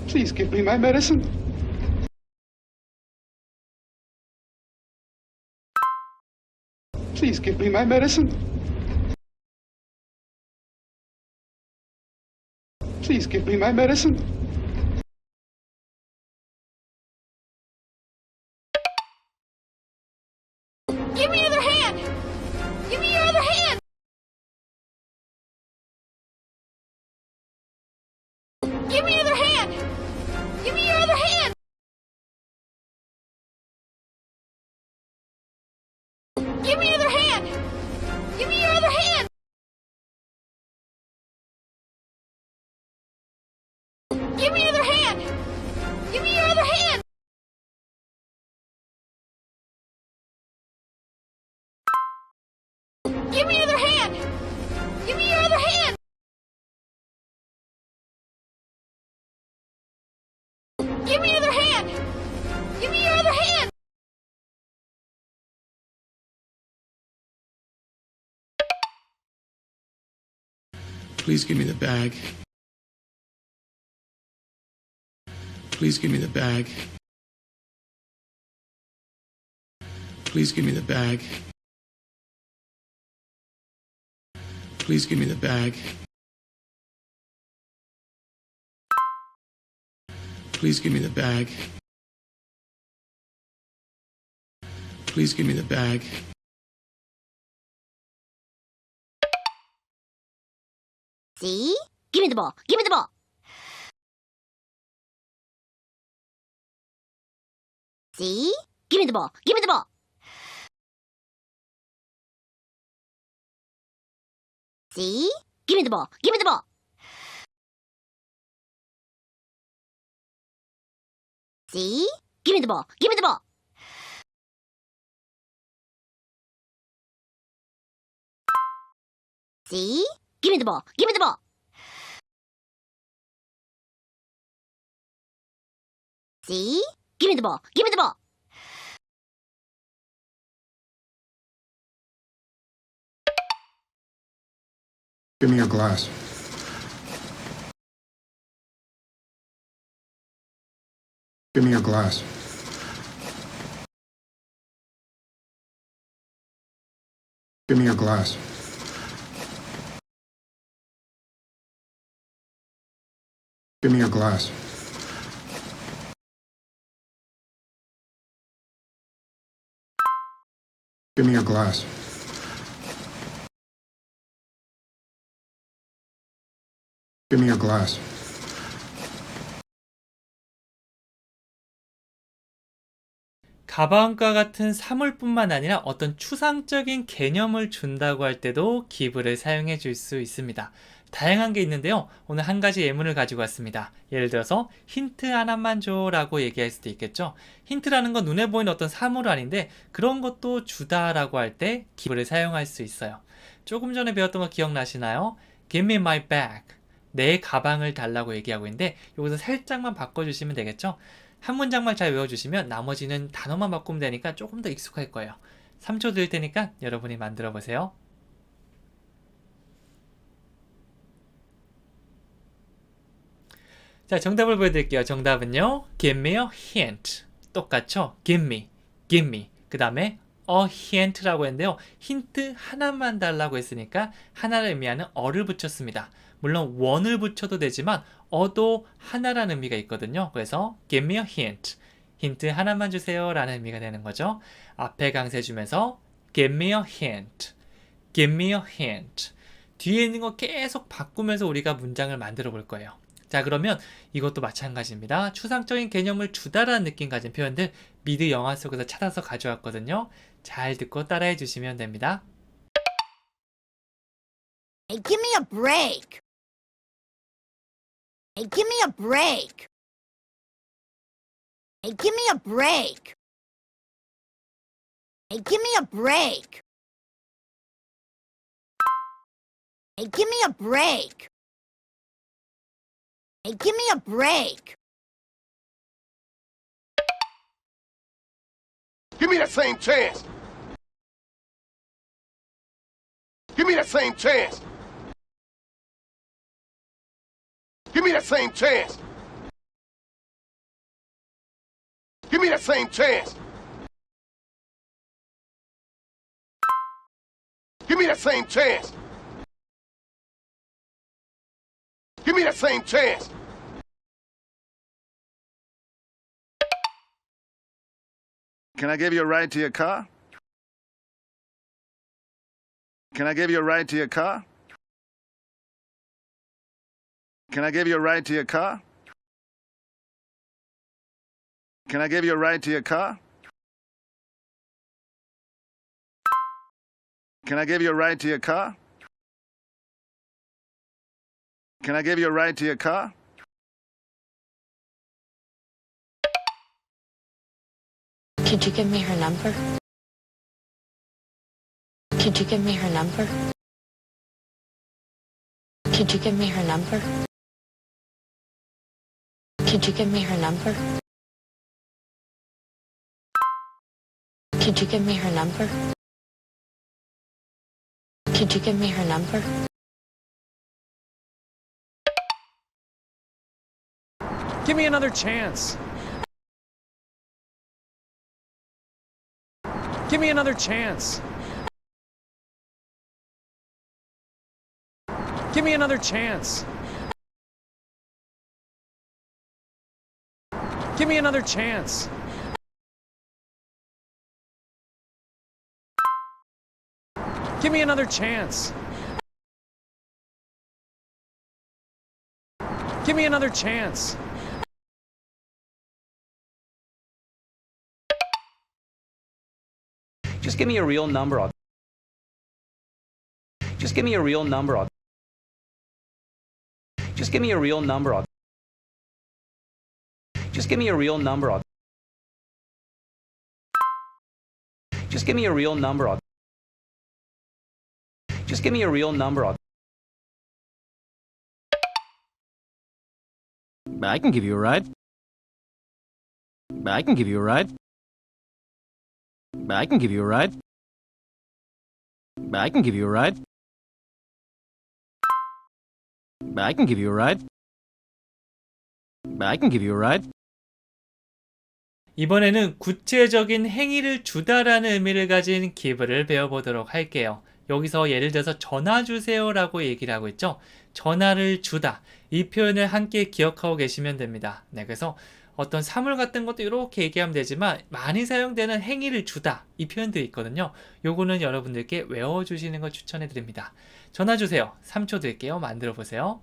Please give me my medicine. Please give me my medicine. Please give me my medicine. Give me your other hand! Give me your other hand! Give me your other hand! Give me your other hand! Give me your other hand! Give me your other hand! Give me your other hand! Give me your other hand! Give me your other hand! Give me your other hand! Give me your other hand! Give me your other hand! Please give me the bag. Please give me the bag. Please give me the bag. Please give me the bag. Please give me the bag. Please give me the bag. See? Give me the ball. Give me the ball. See? Give me the ball. Give me the ball. See? Give me the ball. Give me the ball. See? Give me the ball. Give me the ball. See? Give me the ball. Give me the ball. See? Give me the ball. Give me the ball. Give me your glass. Give me your glass. Give me your glass. Give me your glass. Give me your glass. Give me your glass. 가방과 같은 사물뿐만 아니라 어떤 추상적인 개념을 준다고 할 때도 give를 사용해 줄 수 있습니다. 다양한 게 있는데요. 오늘 한 가지 예문을 가지고 왔습니다. 예를 들어서 힌트 하나만 줘 라고 얘기할 수도 있겠죠. 힌트라는 건 눈에 보이는 어떤 사물은 아닌데 그런 것도 주다 라고 할 때 give를 사용할 수 있어요. 조금 전에 배웠던 거 기억나시나요? Give me my bag. 내 가방을 달라고 얘기하고 있는데 여기서 살짝만 바꿔주시면 되겠죠. 한 문장만 잘 외워주시면 나머지는 단어만 바꾸면 되니까 조금 더 익숙할 거예요. 3초 드릴 테니까 여러분이 만들어 보세요. 자, 정답을 보여드릴게요. 정답은요. Give me a hint. 똑같죠? Give me, give me. 그 다음에 a hint라고 했는데요. 힌트 하나만 달라고 했으니까 하나를 의미하는 어를 붙였습니다. 물론 one을 붙여도 되지만 어도 하나라는 의미가 있거든요. 그래서 give me a hint. 힌트 하나만 주세요 라는 의미가 되는 거죠. 앞에 강세 주면서 give me a hint. give me a hint. 뒤에 있는 거 계속 바꾸면서 우리가 문장을 만들어 볼 거예요. 자, 그러면 이것도 마찬가지입니다. 추상적인 개념을 주다라는 느낌 가진 표현들 미드 영화 속에서 찾아서 가져왔거든요. 잘 듣고 따라해 주시면 됩니다. Hey, give me a break. Hey, give me a break. Hey, give me a break. Hey, give me a break. Hey, give me a break. Hey, give me a break. Give me that same chance. Give me that same chance. Give me that same chance. Give me that same chance. Give me that same chance. Give me that same chance. Can I give you a ride to your car? Can I give you a ride to your car? Can I give you a ride to your car? Can I give you a ride to your car? Can I give you a ride to your car? Can I give you a ride to your car? Could you give me her number? Could you give me her number? Could you give me her number? Could you give me her number? Could you give me her number? Could you give me her number? Give me another chance. Give me another chance. Give me another chance. Give me another chance. Give me another chance. Give me another chance. Just give me a real number. Just give me a real number. Just give me a real number. Just give me a real number. Just give me a real number. Just give me a real number. I can give you a ride. I can give you a ride. I can give you a ride. I can give you a ride. I can give you a ride. I can give you a ride. 이번에는 구체적인 행위를 주다라는 의미를 가진 give를 배워보도록 할게요. 여기서 예를 들어서 전화 주세요라고 얘기를 하고 있죠. 전화를 주다. 이 표현을 함께 기억하고 계시면 됩니다. 네, 그래서 어떤 사물 같은 것도 이렇게 얘기하면 되지만 많이 사용되는 행위를 주다. 이 표현들이 있거든요. 요거는 여러분들께 외워주시는 걸 추천해 드립니다. 전화 주세요. 3초 드릴게요. 만들어 보세요.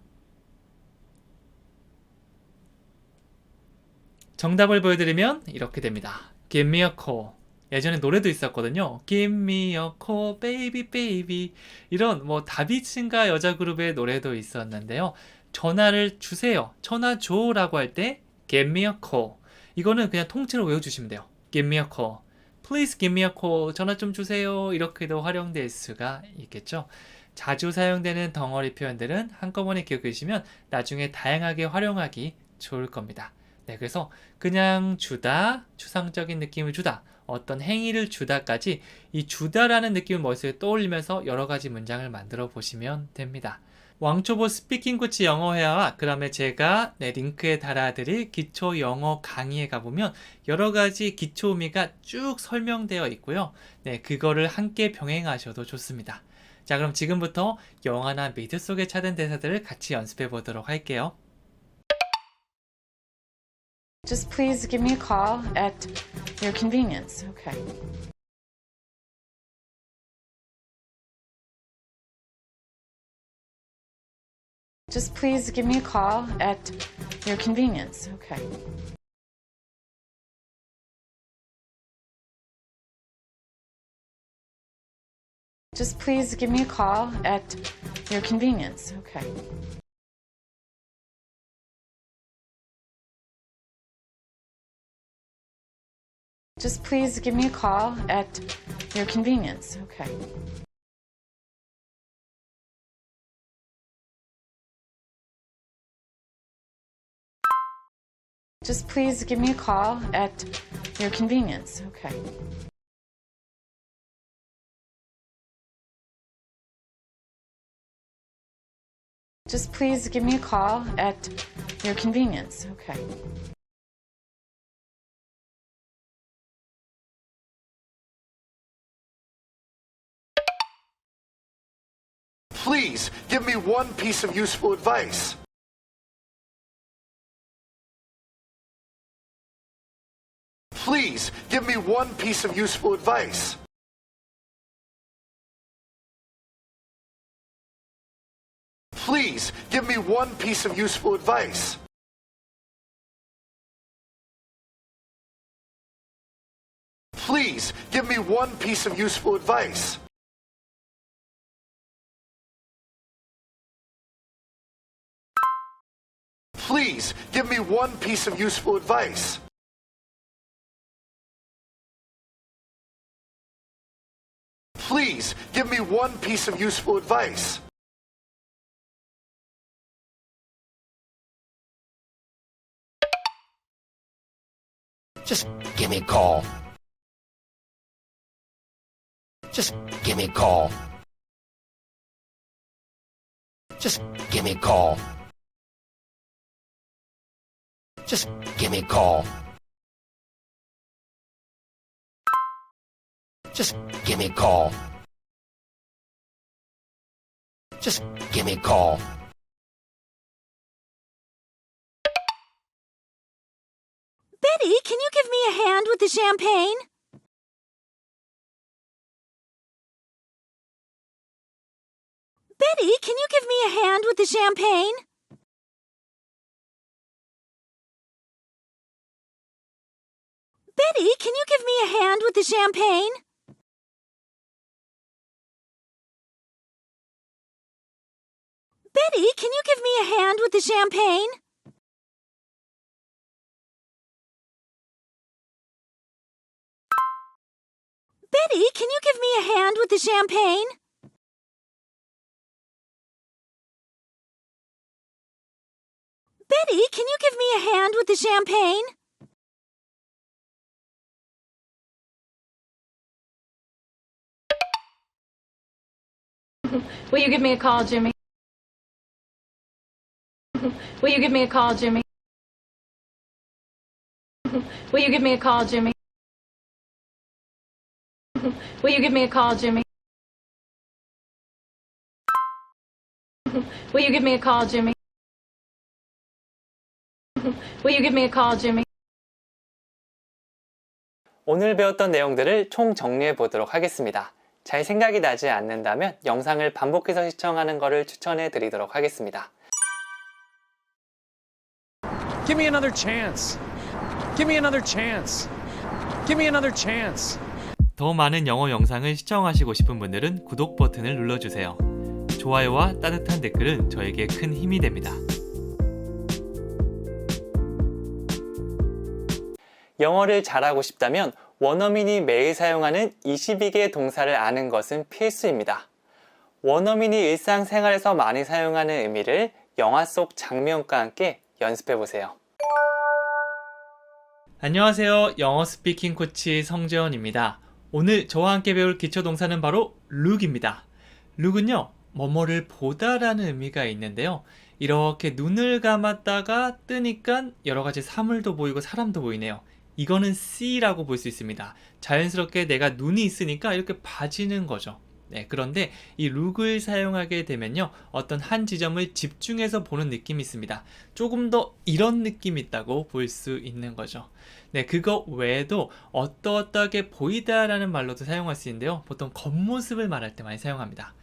정답을 보여드리면 이렇게 됩니다. Give me a call. 예전에 노래도 있었거든요. Give me a call, baby, baby. 이런 뭐 다비친가 여자 그룹의 노래도 있었는데요. 전화를 주세요. 전화 줘라고 할 때 Give me a call. 이거는 그냥 통째로 외워주시면 돼요. Give me a call. Please give me a call. 전화 좀 주세요. 이렇게도 활용될 수가 있겠죠. 자주 사용되는 덩어리 표현들은 한꺼번에 기억해 주시면 나중에 다양하게 활용하기 좋을 겁니다. 네, 그래서 그냥 주다, 추상적인 느낌을 주다, 어떤 행위를 주다까지 이 주다라는 느낌을 머릿속에 떠올리면서 여러 가지 문장을 만들어 보시면 됩니다. 왕초보 스피킹 코치 영어 회화와 그 다음에 제가 링크에 달아드릴 기초 영어 강의에 가보면 여러 가지 기초 의미가 쭉 설명되어 있고요. 네, 그거를 함께 병행하셔도 좋습니다. 자, 그럼 지금부터 영화나 미드 속에 찾은 대사들을 같이 연습해 보도록 할게요. Just please give me a call at your convenience. Okay. Just please give me a call at your convenience. Okay. Just please give me a call at your convenience. Okay. Just please give me a call at your convenience. Okay. Just please give me a call at your convenience. Okay. Just please give me a call at your convenience. Okay. Please give me one piece of useful advice. Please give me one piece of useful advice. Please give me one piece of useful advice. Please give me one piece of useful advice. Please give me one piece of useful advice. Please give me one piece of useful advice. Just give me a call. Just give me a call. Just give me a call. Just give me a call. Just give me a call. Just give me a call. Betty, can you give me a hand with the champagne? Betty, can you give me a hand with the champagne? Betty, can you give me a hand with the champagne? Betty, can you give me a hand with the champagne? Betty, can you give me a hand with the champagne? Betty, can you give me a hand with the champagne? Will you give me a call, Jimmy? Will you give me a call, Jimmy? Will you give me a call, Jimmy? Will you give me a call, Jimmy? Will Will you give me a call, Jimmy? Will you give me a call, Jimmy? 오늘 배웠던 내용들을 총 정리해 보도록 하겠습니다. 잘 생각이 나지 않는다면 영상을 반복해서 시청하는 것을 추천해 드리도록 하겠습니다. Give me another chance. Give me another chance. Give me another chance. 더 많은 영어 영상을 시청하시고 싶은 분들은 구독 버튼을 눌러주세요. 좋아요와 따뜻한 댓글은 저에게 큰 힘이 됩니다. 영어를 잘하고 싶다면 원어민이 매일 사용하는 22개 동사를 아는 것은 필수입니다. 원어민이 일상생활에서 많이 사용하는 의미를 영화 속 장면과 함께 연습해 보세요. 안녕하세요. 영어 스피킹 코치 성재원입니다. 오늘 저와 함께 배울 기초동사는 바로 look입니다. look은요, 뭐뭐를 보다라는 의미가 있는데요. 이렇게 눈을 감았다가 뜨니까 여러 가지 사물도 보이고 사람도 보이네요. 이거는 see라고 볼 수 있습니다. 자연스럽게 내가 눈이 있으니까 이렇게 봐지는 거죠. 네, 그런데 이 look을 사용하게 되면요, 어떤 한 지점을 집중해서 보는 느낌이 있습니다. 조금 더 이런 느낌이 있다고 볼 수 있는 거죠. 네, 그거 외에도 어떠어떠하게 보이다라는 말로도 사용할 수 있는데요. 보통 겉모습을 말할 때 많이 사용합니다.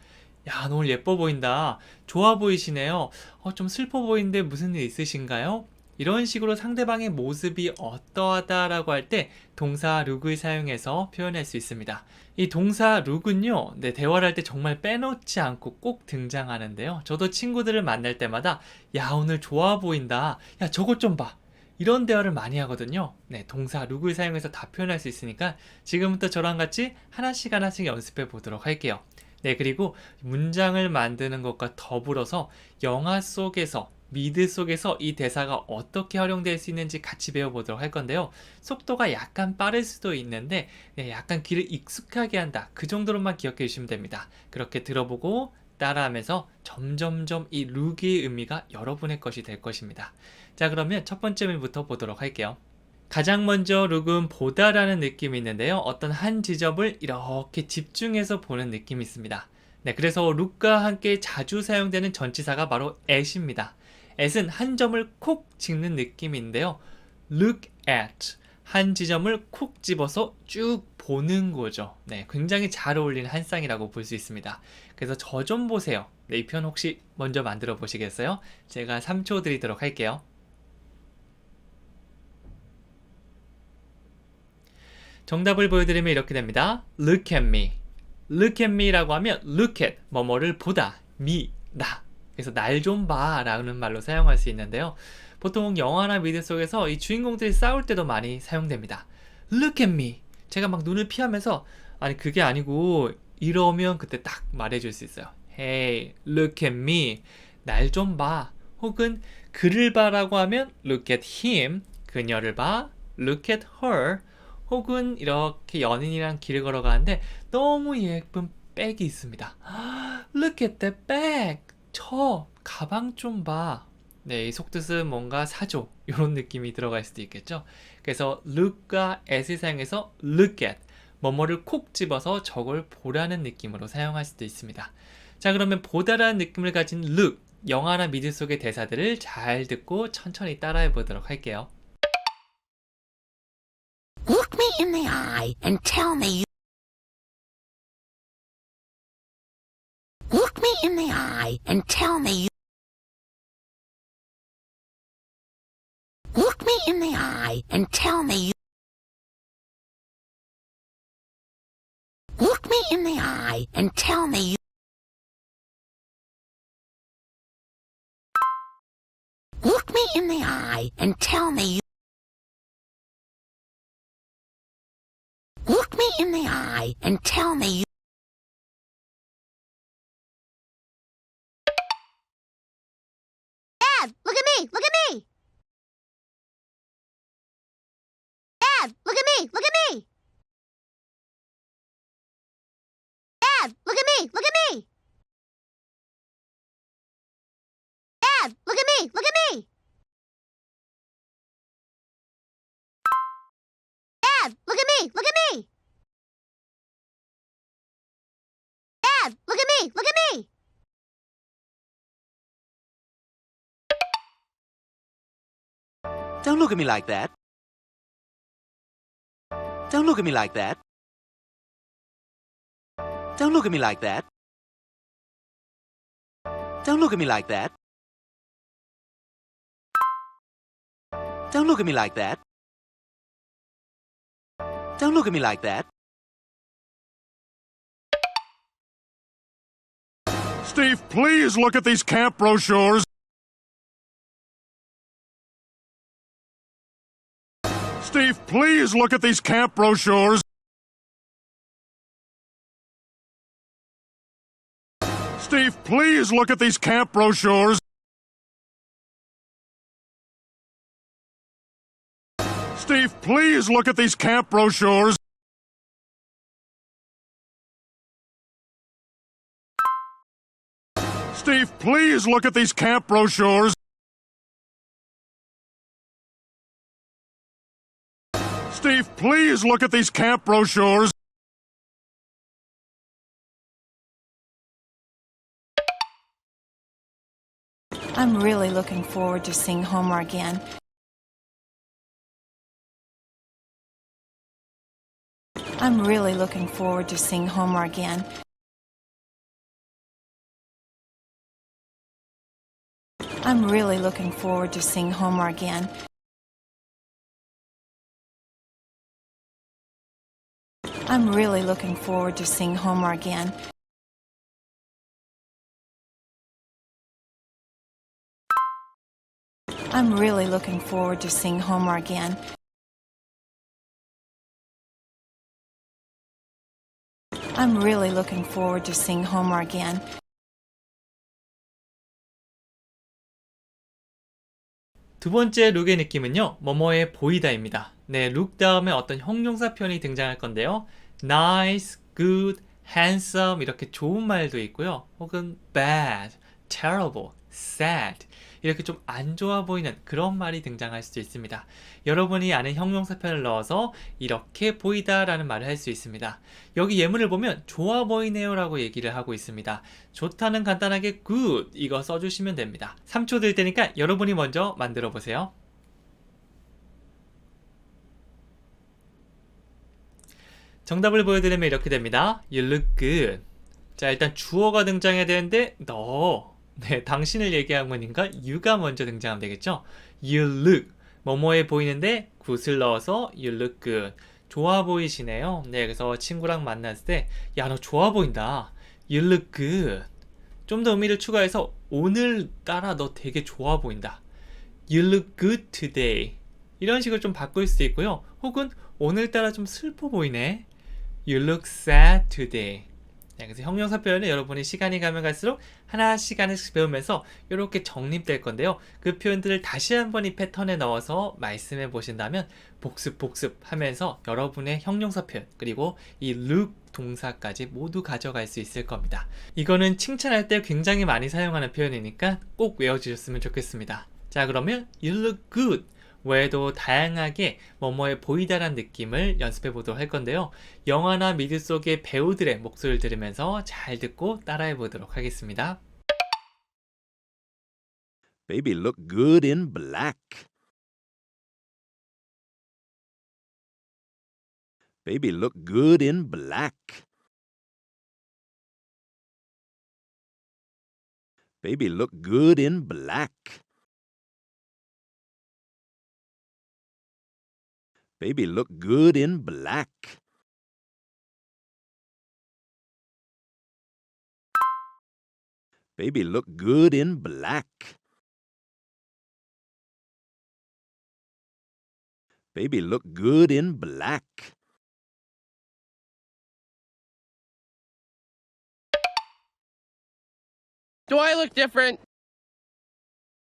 야, 너 오늘 예뻐 보인다. 좋아 보이시네요. 좀 슬퍼 보이는데 무슨 일 있으신가요? 이런 식으로 상대방의 모습이 어떠하다라고 할 때 동사 look을 사용해서 표현할 수 있습니다. 이 동사 look은요, 네, 대화를 할 때 정말 빼놓지 않고 꼭 등장하는데요. 저도 친구들을 만날 때마다 야, 오늘 좋아 보인다. 야, 저것 좀 봐. 이런 대화를 많이 하거든요. 네, 동사 look을 사용해서 다 표현할 수 있으니까 지금부터 저랑 같이 하나씩 연습해 보도록 할게요. 네, 그리고 문장을 만드는 것과 더불어서 영화 속에서 미드 속에서 이 대사가 어떻게 활용될 수 있는지 같이 배워보도록 할 건데요. 속도가 약간 빠를 수도 있는데 약간 귀를 익숙하게 한다. 그 정도로만 기억해 주시면 됩니다. 그렇게 들어보고 따라하면서 점점점 이 look의 의미가 여러분의 것이 될 것입니다. 자, 그러면 첫 번째 의미부터 보도록 할게요. 가장 먼저 look은 보다라는 느낌이 있는데요. 어떤 한 지점을 이렇게 집중해서 보는 느낌이 있습니다. 네, 그래서 look과 함께 자주 사용되는 전치사가 바로 at입니다. at은 한 점을 콕 찍는 느낌인데요. look at, 한 지점을 콕 집어서 쭉 보는 거죠. 네, 굉장히 잘 어울리는 한 쌍이라고 볼 수 있습니다. 그래서 저 좀 보세요. 네, 이 편 혹시 먼저 만들어 보시겠어요? 제가 3초 드리도록 할게요. 정답을 보여드리면 이렇게 됩니다. Look at me. Look at me라고 하면 look at, 뭐뭐를 보다, me, 나. 그래서 날 좀 봐 라는 말로 사용할 수 있는데요. 보통 영화나 미드 속에서 이 주인공들이 싸울 때도 많이 사용됩니다. Look at me. 제가 막 눈을 피하면서 아니 그게 아니고 이러면 그때 딱 말해줄 수 있어요. Hey, look at me. 날 좀 봐. 혹은 그를 봐라고 하면 look at him. 그녀를 봐. Look at her. 혹은 이렇게 연인이랑 길을 걸어가는데 너무 예쁜 백이 있습니다. Look at that bag. 저 가방 좀 봐. 네, 이 속뜻은 뭔가 사줘 이런 느낌이 들어갈 수도 있겠죠. 그래서 look과 at을 사용해서 look at, 뭐뭐를 콕 집어서 저걸 보라는 느낌으로 사용할 수도 있습니다. 자, 그러면 보다라는 느낌을 가진 look, 영화나 미드 속의 대사들을 잘 듣고 천천히 따라해 보도록 할게요. Look me in the eye and tell me you. Look me in the eye and tell me you. Look me in the eye and tell me you. Look me in the eye and tell me you. Look me in the eye and tell me you. Look me in the eye and tell me you. Dad, look at me! Look at me! Dad, look at me! Look at me! Dad, look at me! Look at me! Dad, look at me! Look at me! Dad, look at me! Look at me! Dad, look at me! Look at me! Don't look at me like that. Don't look at me like that. Don't look at me like that. Don't look at me like that. Don't look at me like that. Don't look at me like that. Steve, please look at these camp brochures. Steve, please look at these camp brochures. Steve, please look at these camp brochures. Steve, please look at these camp brochures. Steve, please look at these camp brochures. Steve, please look at these camp brochures. I'm really looking forward to seeing Homer again. I'm really looking forward to seeing Homer again. I'm really looking forward to seeing Homer again. I'm really looking forward to seeing Homer again. I'm really looking forward to seeing Homer again. I'm really looking forward to seeing Homer again. 두 번째 룩의 느낌은요, 뭐뭐에 보이다입니다. 네, 룩 다음에 어떤 형용사 표현이 등장할 건데요. nice, good, handsome 이렇게 좋은 말도 있고요. 혹은 bad, terrible, sad 이렇게 좀 안 좋아 보이는 그런 말이 등장할 수도 있습니다. 여러분이 아는 형용사 표현을 넣어서 이렇게 보이다 라는 말을 할 수 있습니다. 여기 예문을 보면 좋아 보이네요 라고 얘기를 하고 있습니다. 좋다는 간단하게 good 이거 써주시면 됩니다. 3초 들 테니까 여러분이 먼저 만들어 보세요. 정답을 보여드리면 이렇게 됩니다. You look good. 자, 일단 주어가 등장해야 되는데 너 네, 당신을 얘기한 거니까 you가 먼저 등장하면 되겠죠? You look, 뭐뭐해 보이는데 good을 넣어서 you look good. 좋아 보이시네요. 네, 그래서 친구랑 만났을 때 야, 너 좋아 보인다. You look good. 좀 더 의미를 추가해서 오늘따라 너 되게 좋아 보인다. You look good today. 이런 식으로 좀 바꿀 수도 있고요. 혹은 오늘따라 좀 슬퍼 보이네. You look sad today. 네, 그래서 형용사 표현은 여러분이 시간이 가면 갈수록 하나씩 하나씩 배우면서 이렇게 정립될 건데요. 그 표현들을 다시 한번 이 패턴에 넣어서 말씀해 보신다면 복습 하면서 여러분의 형용사 표현 그리고 이 look 동사까지 모두 가져갈 수 있을 겁니다. 이거는 칭찬할 때 굉장히 많이 사용하는 표현이니까 꼭 외워주셨으면 좋겠습니다. 자, 그러면 you look good 외에도 다양하게 뭐뭐해 보이다란 느낌을 연습해 보도록 할 건데요. 영화나 미드 속의 배우들의 목소리를 들으면서 잘 듣고 따라해 보도록 하겠습니다. Baby look good in black. Baby look good in black. Baby look good in black. Baby look good in black. Baby look good in black. Baby look good in black. Do I look different?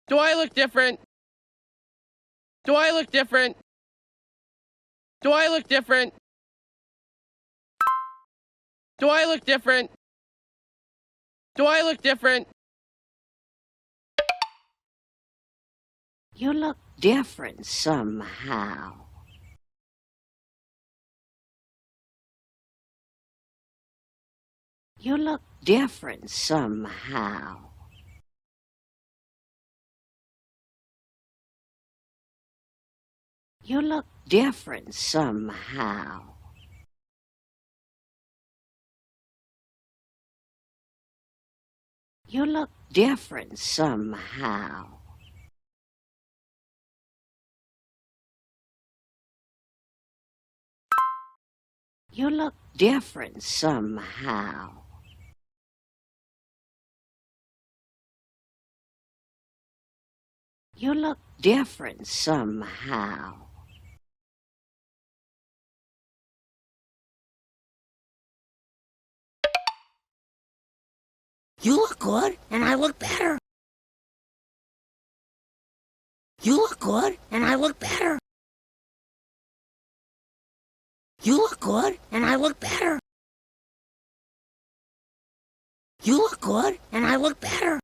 Do I look different? Do I look different? Do I look different? Do I look different? Do I look different? You look different somehow. You look different somehow. You look different somehow. You look different somehow. You look different somehow. You look different somehow. You look good, and I look better. You look good, and I look better. You look good, and I look better. You look good, and I look better.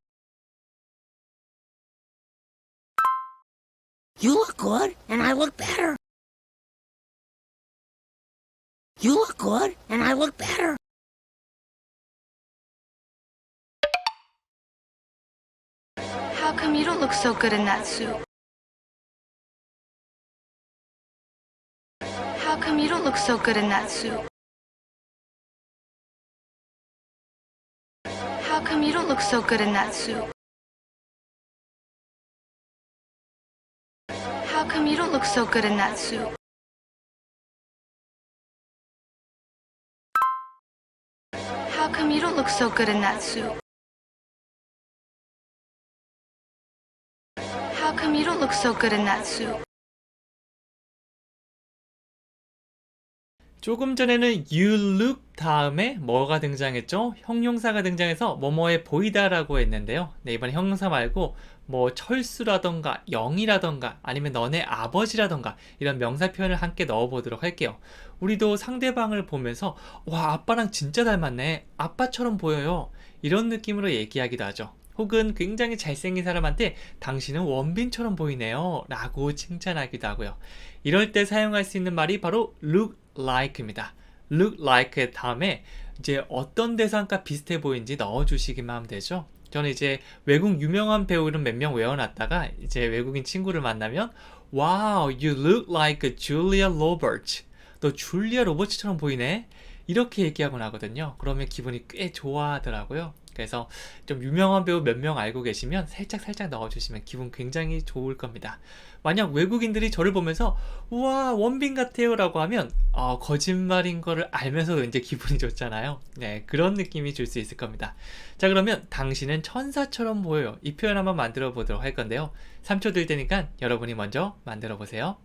You look good, and I look better. You look good, and I look better. How come you don't look so good in that suit? How come you don't look so good in that suit? How come you don't look so good in that suit? How come you don't look so good in that suit? How come you don't look so good in that suit? How come you don't look so good in that suit? 조금 전에는 you look 다음에 뭐가 등장했죠? 형용사가 등장해서 뭐뭐해 보이다라고 했는데요. 네, 이번에 형용사 말고 뭐 철수라던가 영이라던가 아니면 너네 아버지라던가 이런 명사 표현을 함께 넣어보도록 할게요. 우리도 상대방을 보면서 와, 아빠랑 진짜 닮았네. 아빠처럼 보여요. 이런 느낌으로 얘기하기도 하죠. 혹은 굉장히 잘생긴 사람한테 당신은 원빈처럼 보이네요 라고 칭찬하기도 하고요. 이럴 때 사용할 수 있는 말이 바로 look like입니다. look like 다음에 이제 어떤 대상과 비슷해 보이는지 넣어주시기만 하면 되죠. 저는 이제 외국 유명한 배우 이름 몇 명 외워놨다가 이제 외국인 친구를 만나면 Wow, you look like Julia Roberts. 너 줄리아 로버츠처럼 보이네? 이렇게 얘기하곤 하거든요. 그러면 기분이 꽤 좋아하더라고요. 그래서 좀 유명한 배우 몇 명 알고 계시면 살짝 넣어주시면 기분 굉장히 좋을 겁니다. 만약 외국인들이 저를 보면서 우와 원빈 같아요 라고 하면 거짓말인 거를 알면서도 이제 기분이 좋잖아요. 네, 그런 느낌이 줄 수 있을 겁니다. 자, 그러면 당신은 천사처럼 보여요. 이 표현 한번 만들어 보도록 할 건데요. 3초 들 테니까 여러분이 먼저 만들어 보세요.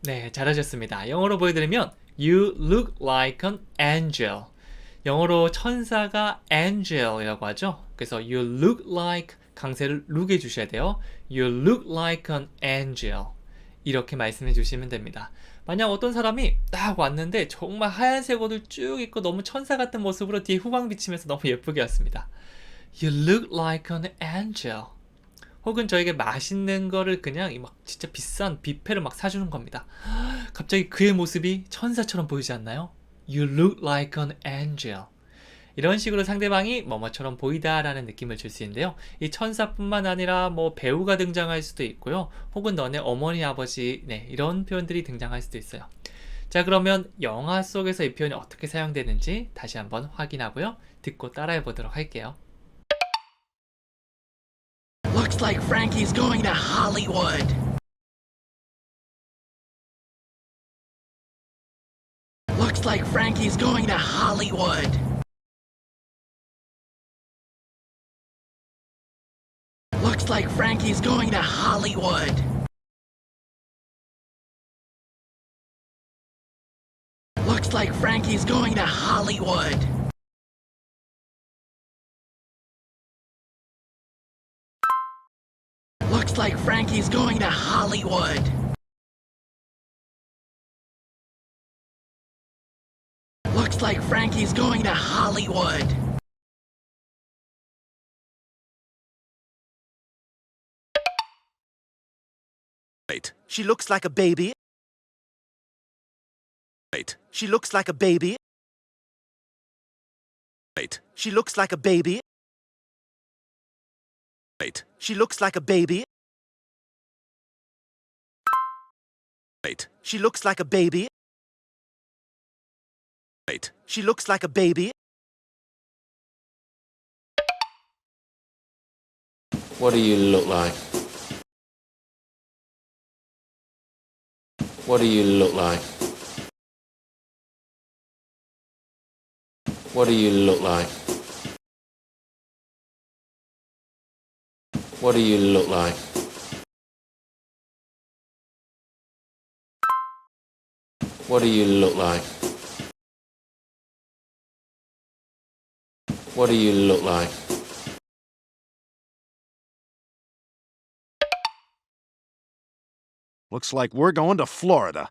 네, 잘하셨습니다. 영어로 보여드리면 You look like an angel. 영어로 천사가 angel이라고 하죠. 그래서 You look like 강세를 look 해주셔야 돼요. You look like an angel. 이렇게 말씀해 주시면 됩니다. 만약 어떤 사람이 딱 왔는데 정말 하얀색 옷을 쭉 입고 너무 천사 같은 모습으로 뒤에 후광 비치면서 너무 예쁘게 왔습니다. You look like an angel. 혹은 저에게 맛있는 거를 그냥 막 진짜 비싼 뷔페를 막 사주는 겁니다. 갑자기 그의 모습이 천사처럼 보이지 않나요? You look like an angel. 이런 식으로 상대방이 뭐뭐처럼 보이다 라는 느낌을 줄 수 있는데요. 이 천사뿐만 아니라 뭐 배우가 등장할 수도 있고요. 혹은 너네 어머니 아버지, 네, 이런 표현들이 등장할 수도 있어요. 자, 그러면 영화 속에서 이 표현이 어떻게 사용되는지 다시 한번 확인하고요. 듣고 따라해 보도록 할게요. Looks like Frankie's going to Hollywood. Looks like Frankie's going to Hollywood. Looks like Frankie's going to Hollywood. Looks like Frankie's going to Hollywood. Looks like Frankie's going to Hollywood. Looks like Frankie's going to Hollywood. Wait, she looks like a baby. Wait, she looks like a baby. Wait, she looks like a baby. She looks like a baby. She looks like a baby. She looks like a baby. What do you look like? What do you look like? What do you look like? What do you look like? What do you look like? What do you look like? Looks like we're going to Florida.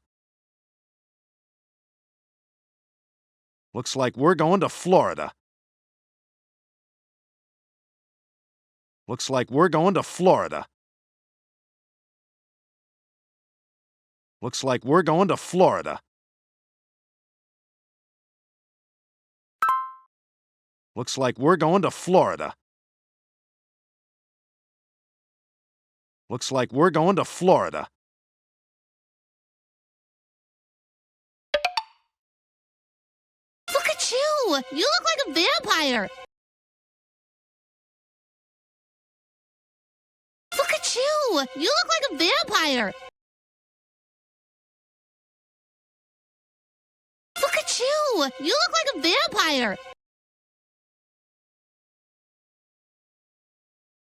Looks like we're going to Florida. Looks like we're going to Florida. Looks like we're going to Florida. Looks like we're going to Florida. Looks like we're going to Florida. Look at you! You look like a vampire! Look at you! You look like a vampire! Look at you! You look like a vampire!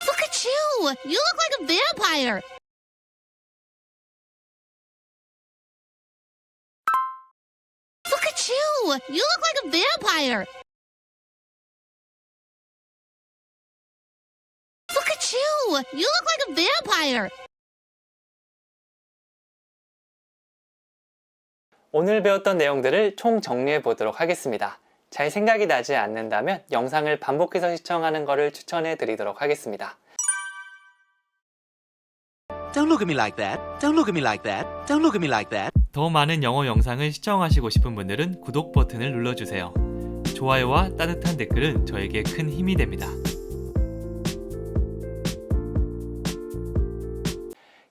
Look at you! You look like a vampire! Look at you! You look like a vampire! Look at you! You look like a vampire! 오늘 배웠던 내용들을 총 정리해 보도록 하겠습니다. 잘 생각이 나지 않는다면 영상을 반복해서 시청하는 것을 추천해 드리도록 하겠습니다. Don't look at me like that. Don't look at me like that. Don't look at me like that. 더 많은 영어 영상을 시청하시고 싶은 분들은 구독 버튼을 눌러주세요. 좋아요와 따뜻한 댓글은 저에게 큰 힘이 됩니다.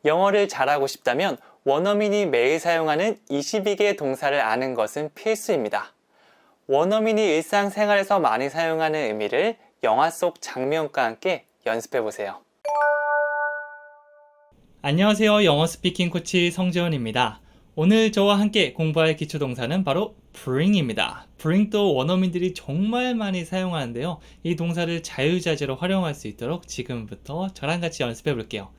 영어를 잘하고 싶다면 원어민이 매일 사용하는 22개 동사를 아는 것은 필수입니다. 원어민이 일상생활에서 많이 사용하는 의미를 영화 속 장면과 함께 연습해보세요. 안녕하세요. 영어 스피킹 코치 성재원입니다. 오늘 저와 함께 공부할 기초동사는 바로 bring입니다. bring도 원어민들이 정말 많이 사용하는데요. 이 동사를 자유자재로 활용할 수 있도록 지금부터 저랑 같이 연습해 볼게요.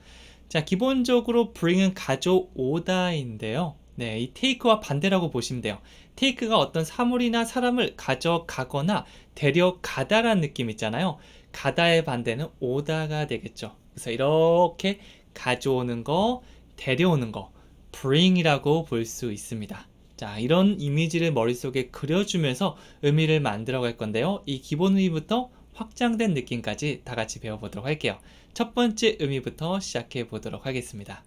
자, 기본적으로 bring은 가져오다인데요. 네, 이 take와 반대라고 보시면 돼요. take가 어떤 사물이나 사람을 가져가거나 데려가다라는 느낌 있잖아요. 가다의 반대는 오다가 되겠죠. 그래서 이렇게 가져오는 거, 데려오는 거, bring이라고 볼 수 있습니다. 자, 이런 이미지를 머릿속에 그려주면서 의미를 만들어 갈 건데요. 이 기본 의미부터 확장된 느낌까지 다 같이 배워보도록 할게요. 첫 번째 의미부터 시작해 보도록 하겠습니다.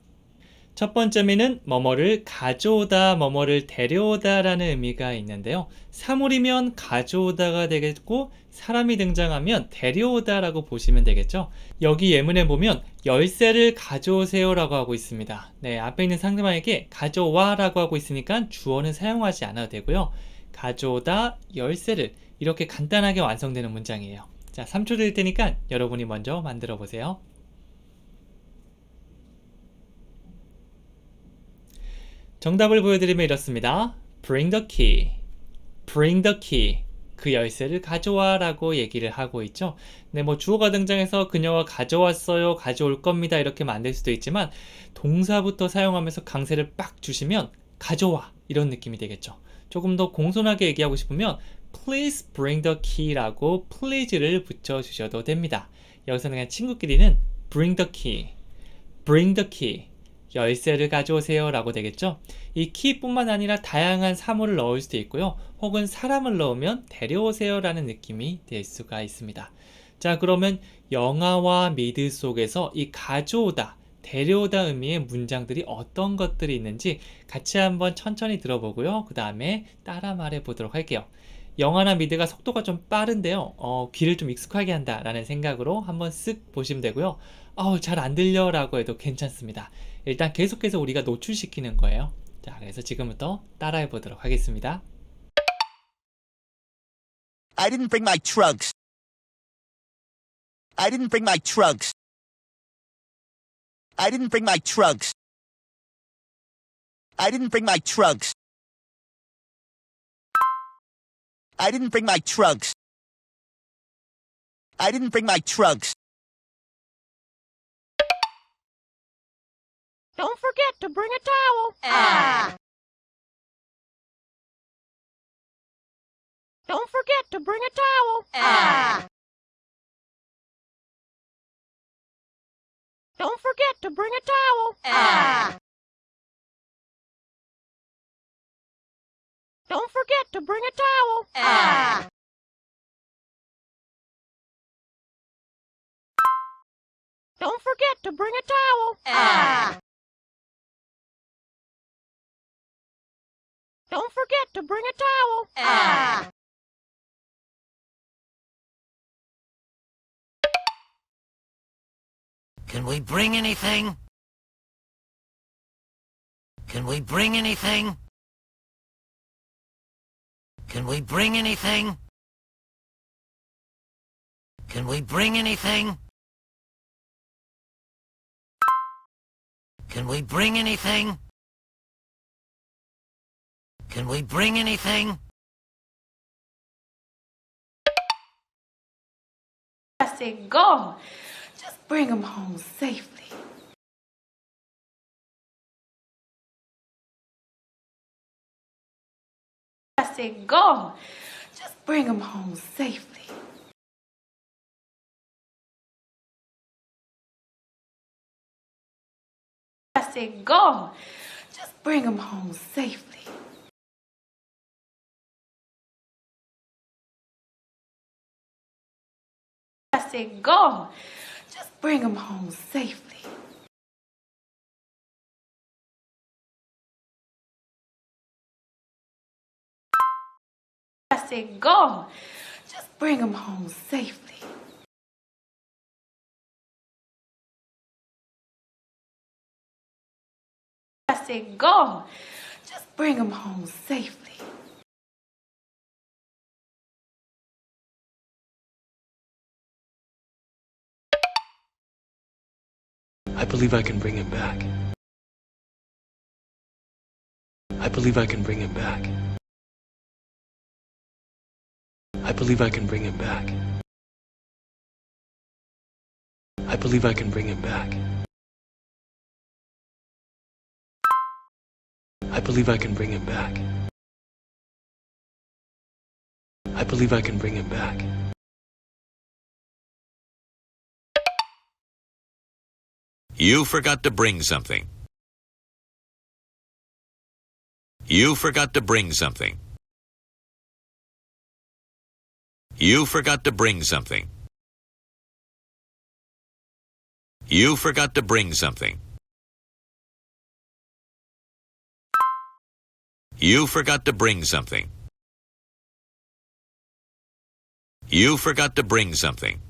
첫 번째 의미는 뭐뭐를 가져오다, 뭐뭐를 데려오다 라는 의미가 있는데요. 사물이면 가져오다가 되겠고 사람이 등장하면 데려오다 라고 보시면 되겠죠. 여기 예문에 보면 열쇠를 가져오세요 라고 하고 있습니다. 네, 앞에 있는 상대방에게 가져와 라고 하고 있으니까 주어는 사용하지 않아도 되고요. 가져오다, 열쇠를 이렇게 간단하게 완성되는 문장이에요. 자, 3초 드릴 테니까 여러분이 먼저 만들어 보세요. 정답을 보여드리면 이렇습니다. Bring the key. Bring the key. 그 열쇠를 가져와 라고 얘기를 하고 있죠. 네, 뭐 주어가 등장해서 그녀가 가져왔어요, 가져올 겁니다 이렇게 만들 수도 있지만 동사부터 사용하면서 강세를 빡 주시면 가져와 이런 느낌이 되겠죠. 조금 더 공손하게 얘기하고 싶으면 Please bring the key 라고 please를 붙여주셔도 됩니다. 여기서는 그냥 친구끼리는 bring the key, bring the key, 열쇠를 가져오세요 라고 되겠죠. 이 key 뿐만 아니라 다양한 사물을 넣을 수도 있고요. 혹은 사람을 넣으면 데려오세요 라는 느낌이 될 수가 있습니다. 자, 그러면 영화와 미드 속에서 이 가져오다, 데려오다 의미의 문장들이 어떤 것들이 있는지 같이 한번 천천히 들어보고요. 그 다음에 따라 말해 보도록 할게요. 영화나 미드가 속도가 좀 빠른데요. 귀를 좀 익숙하게 한다라는 생각으로 한번 쓱 보시면 되고요. 잘 안 들려라고 해도 괜찮습니다. 일단 계속해서 우리가 노출시키는 거예요. 자, 그래서 지금부터 따라해 보도록 하겠습니다. I didn't bring my trunks. I didn't bring my trunks. I didn't bring my trunks. I didn't bring my trunks. I didn't bring my trunks. I didn't bring my trunks. Don't forget to bring a towel. Don't forget to bring a towel. Don't forget to bring a towel. Don't forget to bring a towel. Don't forget to bring a towel. Don't forget to bring a towel. Can we bring anything? Can we bring anything? Can we bring anything? Can we bring anything? Can we bring anything? Can we bring anything? I said, go. Just bring them home safely. I said, go. Just bring them home safely. I said, go. Just bring them home safely. I said, go. Just bring them home safely. I said, go. Just bring them home safely. I said, go. Just bring them home safely. I believe I can bring him back. I believe I can bring him back. I believe I can bring him back. I believe I can bring him back. I believe I can bring him back. I believe I can bring him back. You forgot to bring something. You forgot to bring something. You forgot to bring something. You forgot to bring something. You forgot to bring something. You forgot to bring something.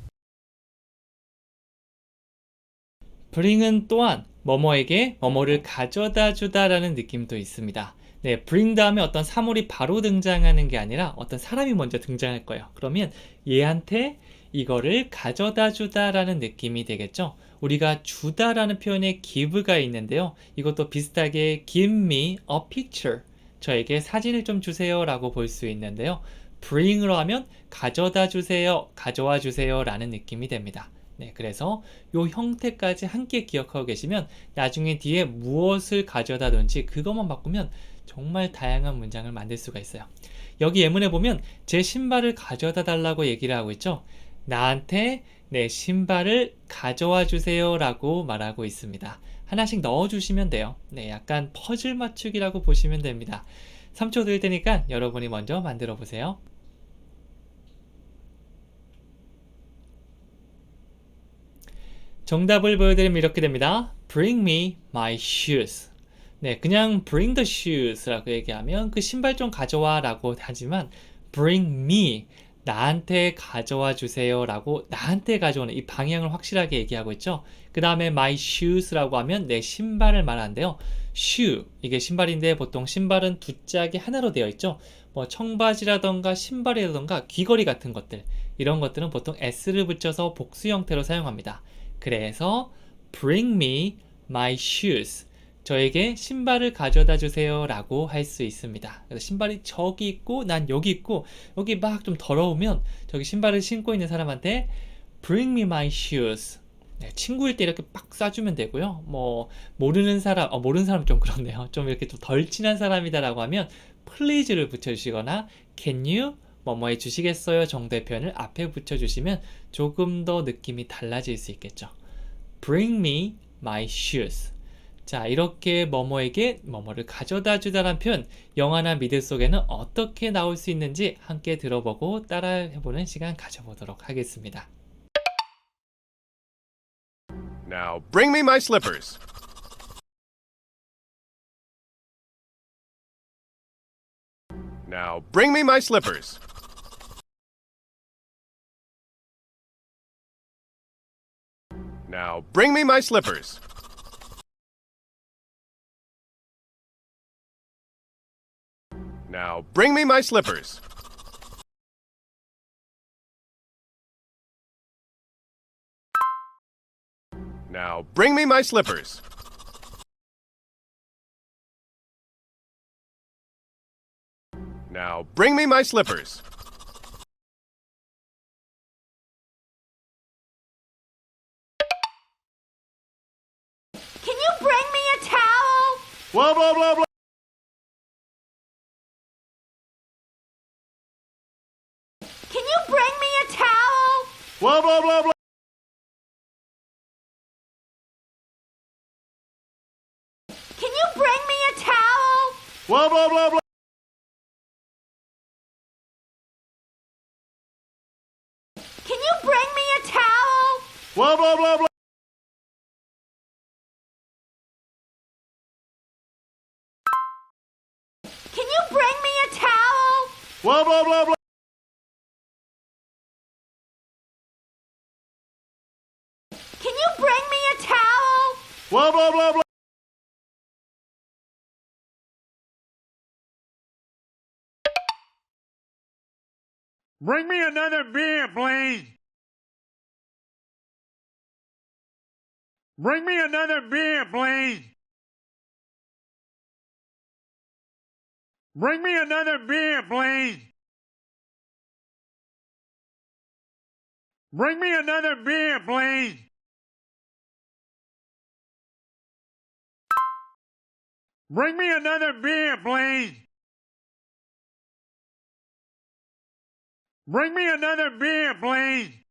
bring은 또한 뭐뭐에게 뭐뭐를 가져다 주다라는 느낌도 있습니다. 네, bring 다음에 어떤 사물이 바로 등장하는 게 아니라 어떤 사람이 먼저 등장할 거예요. 그러면 얘한테 이거를 가져다 주다라는 느낌이 되겠죠. 우리가 주다라는 표현에 give가 있는데요. 이것도 비슷하게 give me a picture, 저에게 사진을 좀 주세요 라고 볼 수 있는데요. bring으로 하면 가져다 주세요, 가져와 주세요 라는 느낌이 됩니다. 네, 그래서 요 형태까지 함께 기억하고 계시면 나중에 뒤에 무엇을 가져다든지 그것만 바꾸면 정말 다양한 문장을 만들 수가 있어요. 여기 예문에 보면 제 신발을 가져다 달라고 얘기를 하고 있죠. 나한테 내 신발을 가져와 주세요 라고 말하고 있습니다. 하나씩 넣어 주시면 돼요. 네, 약간 퍼즐 맞추기라고 보시면 됩니다. 3초 드릴 테니까 여러분이 먼저 만들어 보세요. 정답을 보여드리면 이렇게 됩니다. Bring me my shoes. 네, 그냥 bring the shoes 라고 얘기하면 그 신발 좀 가져와 라고 하지만 bring me, 나한테 가져와 주세요 라고 나한테 가져오는 이 방향을 확실하게 얘기하고 있죠. 그 다음에 my shoes라고 하면 내 신발을 말하는데요. shoe, 이게 신발인데 보통 신발은 두 짝이 하나로 되어 있죠. 뭐 청바지라던가 신발이라던가 귀걸이 같은 것들, 이런 것들은 보통 s를 붙여서 복수 형태로 사용합니다. 그래서 bring me my shoes, 저에게 신발을 가져다 주세요 라고 할 수 있습니다. 그래서 신발이 저기 있고 난 여기 있고 여기 막 좀 더러우면 저기 신발을 신고 있는 사람한테 bring me my shoes, 네, 친구일 때 이렇게 빡 쏴주면 되고요. 뭐 모르는 사람 좀 그렇네요. 좀 이렇게 좀 덜 친한 사람이다 라고 하면 please를 붙여주시거나 can you 뭐뭐 해주시겠어요 정도의 표현을 앞에 붙여주시면 조금 더 느낌이 달라질 수 있겠죠. bring me my shoes. 자, 이렇게 뭐뭐에게 뭐뭐를 가져다 주다라는 표현, 영화나 미드 속에는 어떻게 나올 수 있는지 함께 들어보고 따라해보는 시간 가져보도록 하겠습니다. Now bring me my slippers. Now bring me my slippers. Now bring me my slippers. Now bring me my slippers. Now bring me my slippers. Now bring me my slippers. Can you bring me a towel? Blah, blah, blah, blah. Can you bring me a towel? Blah, blah, blah, blah. Can you bring me a towel? Blah, blah, blah, blah. Can you bring me a towel? Blah, blah, blah, blah. Can you bring me a towel? Blah, blah, blah, blah. Can you bring me a towel? Blah, blah, blah, blah. Bring me another beer, please. Bring me another beer, please. Bring me another beer, please. Bring me another beer, please. Bring me another beer, please. Bring me another beer, please.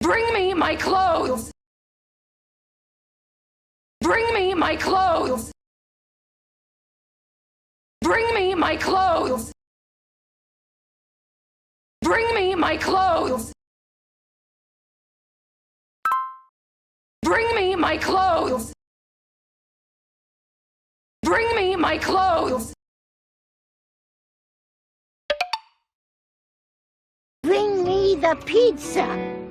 Bring me my clothes. Bring me my clothes. Bring me my clothes. Bring me my clothes. Bring me my clothes. Bring me my clothes. Bring me the pizza.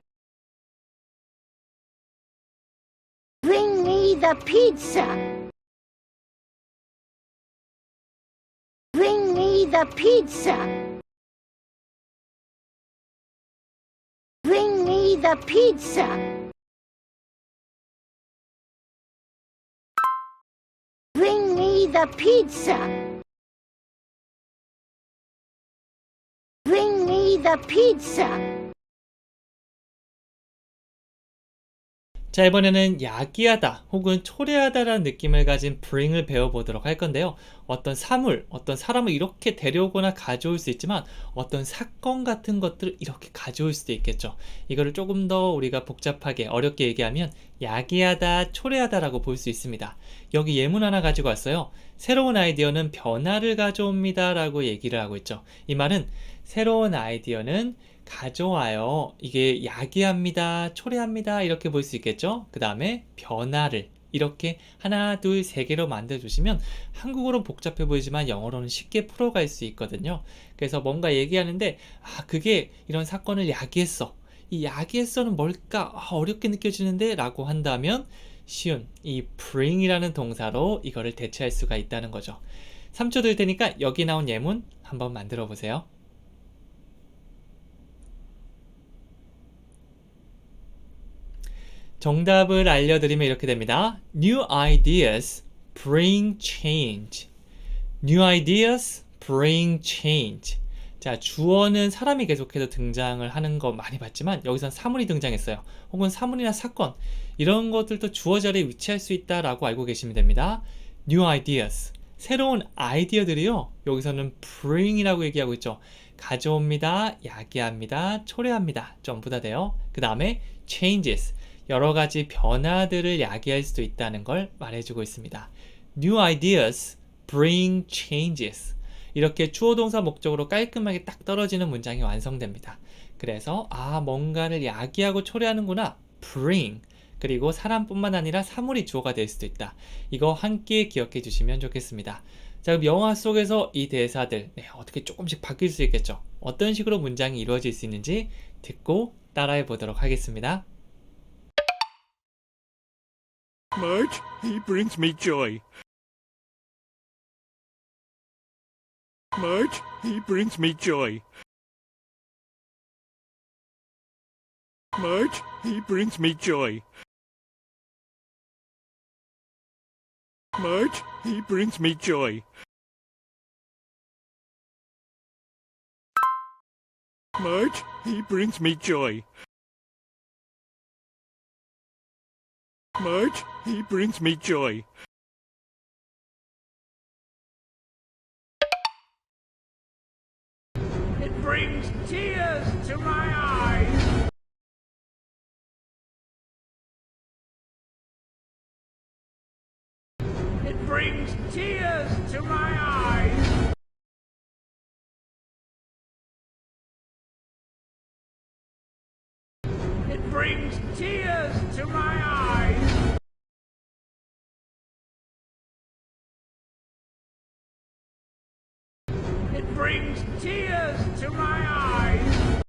Bring me the pizza. Bring me the pizza. Bring me the pizza. Bring me the pizza. Bring me the pizza. 자, 이번에는 야기하다 혹은 초래하다라는 느낌을 가진 bring을 배워보도록 할 건데요. 어떤 사물, 어떤 사람을 이렇게 데려오거나 가져올 수 있지만 어떤 사건 같은 것들을 이렇게 가져올 수도 있겠죠. 이거를 조금 더 우리가 복잡하게 어렵게 얘기하면 야기하다, 초래하다라고 볼 수 있습니다. 여기 예문 하나 가지고 왔어요. 새로운 아이디어는 변화를 가져옵니다 라고 얘기를 하고 있죠. 이 말은 새로운 아이디어는 가져와요. 이게 야기합니다, 초래합니다 이렇게 볼 수 있겠죠. 그 다음에 변화를, 이렇게 하나, 둘, 세 개로 만들어주시면 한국어로는 복잡해 보이지만 영어로는 쉽게 풀어갈 수 있거든요. 그래서 뭔가 얘기하는데 그게 이런 사건을 야기했어. 이 야기했어는 뭘까? 어렵게 느껴지는데 라고 한다면 쉬운 이 bring이라는 동사로 이거를 대체할 수가 있다는 거죠. 3초 들 테니까 여기 나온 예문 한번 만들어 보세요. 정답을 알려드리면 이렇게 됩니다. New ideas bring change. New ideas bring change. 자, 주어는 사람이 계속해서 등장을 하는 거 많이 봤지만 여기선 사물이 등장했어요. 혹은 사물이나 사건 이런 것들도 주어 자리에 위치할 수 있다라고 알고 계시면 됩니다. New ideas. 새로운 아이디어들이요. 여기서는 bring이라고 얘기하고 있죠. 가져옵니다. 야기합니다. 초래합니다. 전부 다 돼요. 그 다음에 changes. 여러 가지 변화들을 야기할 수도 있다는 걸 말해주고 있습니다. New ideas bring changes. 이렇게 주어 동사 목적으로 깔끔하게 딱 떨어지는 문장이 완성됩니다. 그래서 뭔가를 야기하고 초래하는구나. bring. 그리고 사람뿐만 아니라 사물이 주어가 될 수도 있다. 이거 함께 기억해 주시면 좋겠습니다. 자, 그럼 영화 속에서 이 대사들 어떻게 조금씩 바뀔 수 있겠죠? 어떤 식으로 문장이 이루어질 수 있는지 듣고 따라해 보도록 하겠습니다. Marge, he brings me joy. Marge, he brings me joy. Marge, he brings me joy. Marge, he brings me joy. Marge, he brings me joy. Marge, he brings me joy. It brings tears to my eyes. It brings tears to my eyes. It brings tears to my eyes. It brings tears to my eyes.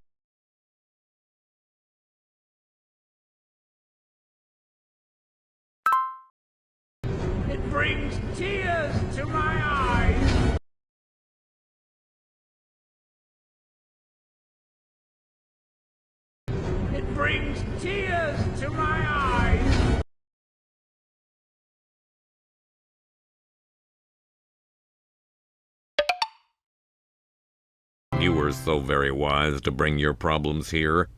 It brings tears to my eyes. It brings tears to my eyes. You were so very wise to bring your problems here.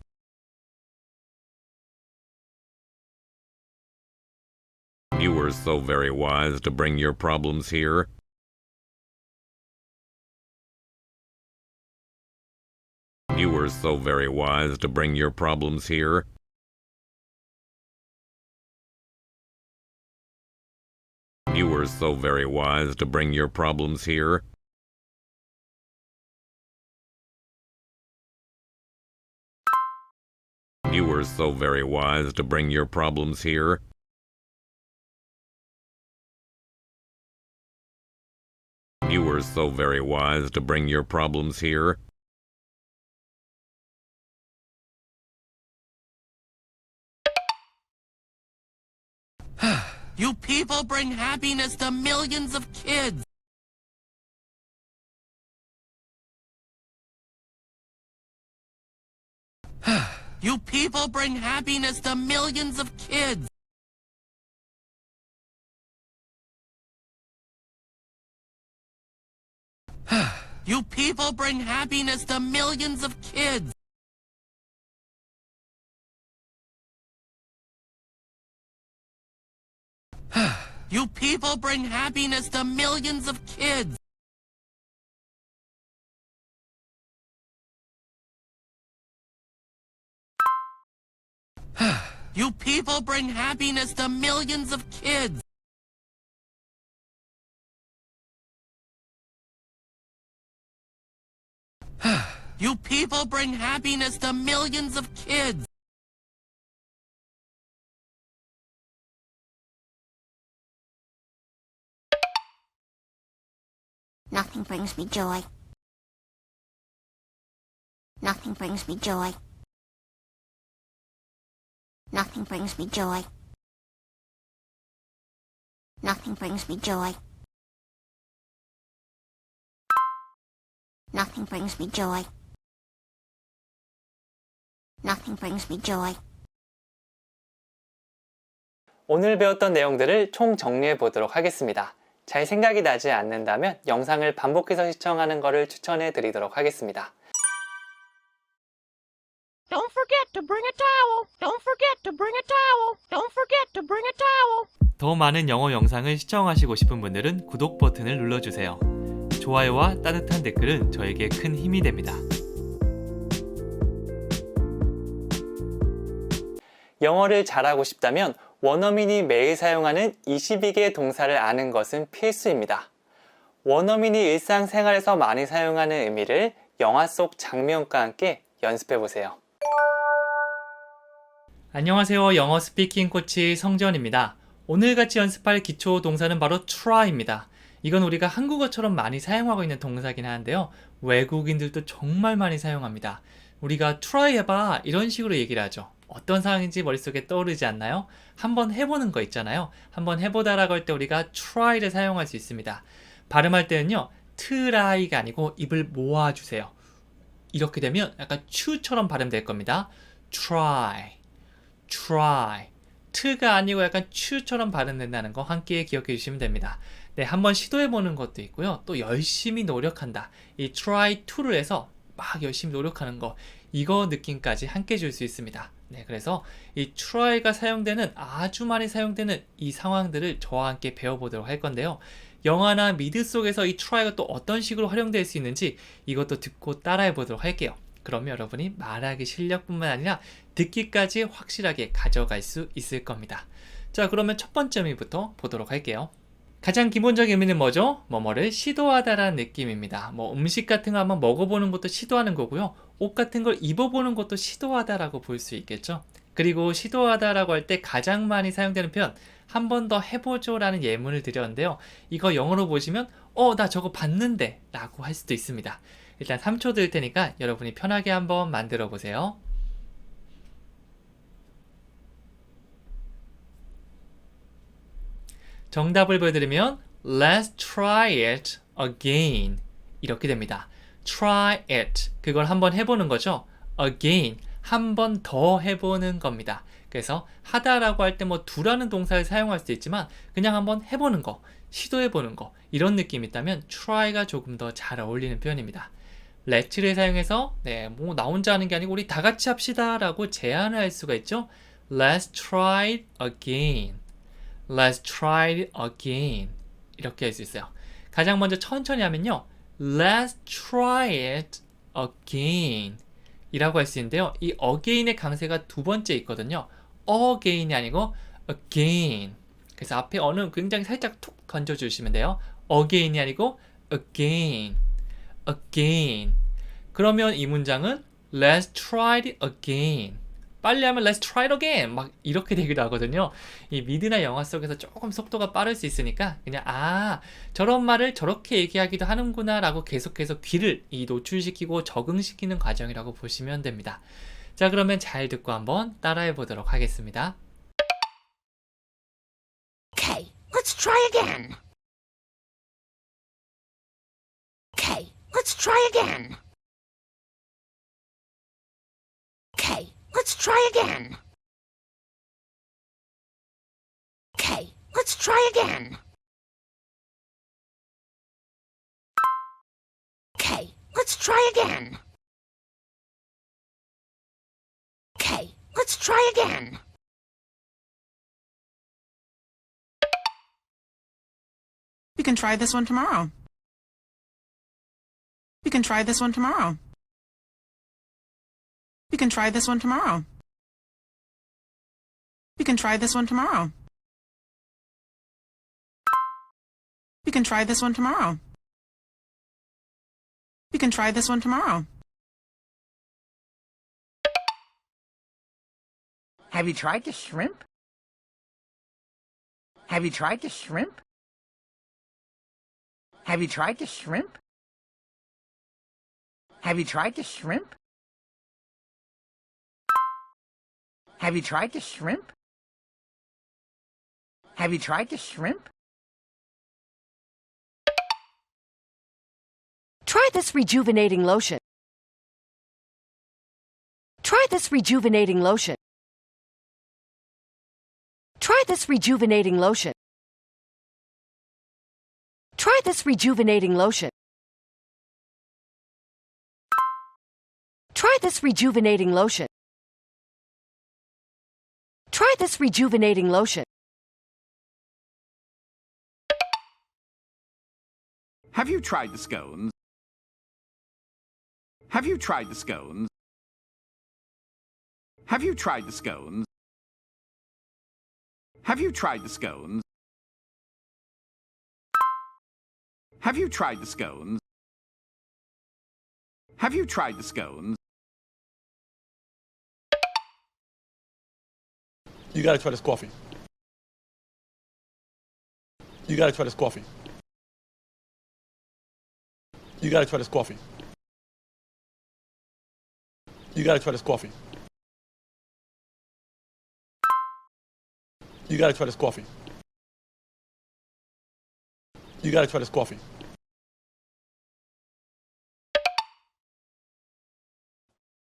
You were so very wise to bring your problems here. You were so very wise to bring your problems here. You were so very wise to bring your problems here. You were so very wise to bring your problems here. You were so very wise to bring your problems here. You people bring happiness to millions of kids. You people bring happiness to millions of kids. You people bring happiness to millions of kids. You people bring happiness to millions of kids. You people bring happiness to millions of kids. You people bring happiness to millions of kids. Nothing brings me joy. Nothing brings me joy. Nothing brings me joy. Nothing brings me joy. Nothing brings me joy. Nothing brings me joy. 오늘 배웠던 내용들을 총 정리해 보도록 하겠습니다. 잘 생각이 나지 않는다면 영상을 반복해서 시청하는 것을 추천해 드리도록 하겠습니다. Don't forget to bring a towel. Don't forget to bring a towel. Don't forget to bring a towel. 더 많은 영어 영상을 시청하시고 싶은 분들은 구독 버튼을 눌러주세요. 좋아요와 따뜻한 댓글은 저에게 큰 힘이 됩니다. 영어를 잘하고 싶다면 원어민이 매일 사용하는 22개 동사를 아는 것은 필수입니다. 원어민이 일상생활에서 많이 사용하는 의미를 영화 속 장면과 함께 연습해 보세요. 안녕하세요. 영어 스피킹 코치 성지원입니다. 오늘 같이 연습할 기초 동사는 바로 try입니다. 이건 우리가 한국어처럼 많이 사용하고 있는 동사긴 하는데요. 외국인들도 정말 많이 사용합니다. 우리가 try 해봐 이런 식으로 얘기를 하죠. 어떤 상황인지 머릿속에 떠오르지 않나요? 한번 해보는 거 있잖아요. 한번 해보다라고 할 때 우리가 try를 사용할 수 있습니다. 발음할 때는요. try가 아니고 입을 모아주세요. 이렇게 되면 약간 추처럼 발음될 겁니다. try, try. t가 아니고 약간 추처럼 발음된다는 거 함께 기억해 주시면 됩니다. 네, 한번 시도해보는 것도 있고요. 또 열심히 노력한다. 이 try to를 해서 막 열심히 노력하는 거, 이거 느낌까지 함께 줄 수 있습니다. 네, 그래서 이 try가 사용되는, 아주 많이 사용되는 이 상황들을 저와 함께 배워보도록 할 건데요. 영화나 미드 속에서 이 try가 또 어떤 식으로 활용될 수 있는지 이것도 듣고 따라해 보도록 할게요. 그러면 여러분이 말하기 실력뿐만 아니라 듣기까지 확실하게 가져갈 수 있을 겁니다. 자, 그러면 첫 번째 의미부터 보도록 할게요. 가장 기본적인 의미는 뭐죠? 뭐뭐를 시도하다라는 느낌입니다. 뭐 음식 같은 거 한번 먹어보는 것도 시도하는 거고요. 옷 같은 걸 입어보는 것도 시도하다라고 볼 수 있겠죠. 그리고 시도하다라고 할 때 가장 많이 사용되는 표현, 한 번 더 해보죠 라는 예문을 드렸는데요. 이거 영어로 보시면 나 저거 봤는데 라고 할 수도 있습니다. 일단 3초 드릴 테니까 여러분이 편하게 한번 만들어 보세요. 정답을 보여드리면 Let's try it again 이렇게 됩니다. Try it, 그걸 한번 해보는 거죠. Again, 한 번 더 해보는 겁니다. 그래서 하다라고 할 때 뭐 do라는 동사를 사용할 수도 있지만 그냥 한번 해보는 거, 시도해보는 거, 이런 느낌이 있다면 try가 조금 더 잘 어울리는 표현입니다. let를 사용해서 뭐 나 혼자 하는 게 아니고 우리 다 같이 합시다 라고 제안을 할 수가 있죠. Let's try it again. Let's try it again. 이렇게 할 수 있어요. 가장 먼저 천천히 하면요. Let's try it again 이라고 할 수 있는데요. 이 again의 강세가 두 번째 있거든요. again이 아니고 again. 그래서 앞에 어는 굉장히 살짝 툭 던져주시면 돼요. again이 아니고 again. again. 그러면 이 문장은 Let's try it again. 빨리 하면 Let's try it again 막 이렇게 되기도 하거든요. 이 미드나 영화 속에서 조금 속도가 빠를 수 있으니까 그냥 저런 말을 저렇게 얘기하기도 하는구나 라고 계속해서 귀를 노출시키고 적응시키는 과정이라고 보시면 됩니다. 자, 그러면 잘 듣고 한번 따라해 보도록 하겠습니다. Okay, let's try again. Okay, let's try again. Okay. Let's try again. Okay, let's try again. Okay, let's try again. Okay, let's try again. We can try this one tomorrow. We can try this one tomorrow. We can try this one tomorrow. We can try this one tomorrow. We can try this one tomorrow. We can try this one tomorrow. Have you tried the shrimp? Have you tried the shrimp? Have you tried the shrimp? Have you tried the shrimp? Have you tried the shrimp? Have you tried the shrimp? Try this rejuvenating lotion. Try this rejuvenating lotion. Try this rejuvenating lotion. Try this rejuvenating lotion. Try this rejuvenating lotion. Try this rejuvenating lotion. Have you tried the scones? Have you tried the scones? Have you tried the scones? Have you tried the scones? Have you tried the scones? Have you tried the scones? You gotta try this coffee. You gotta try this coffee. You gotta try this coffee. You gotta try this coffee. You gotta try this coffee. You gotta try this coffee.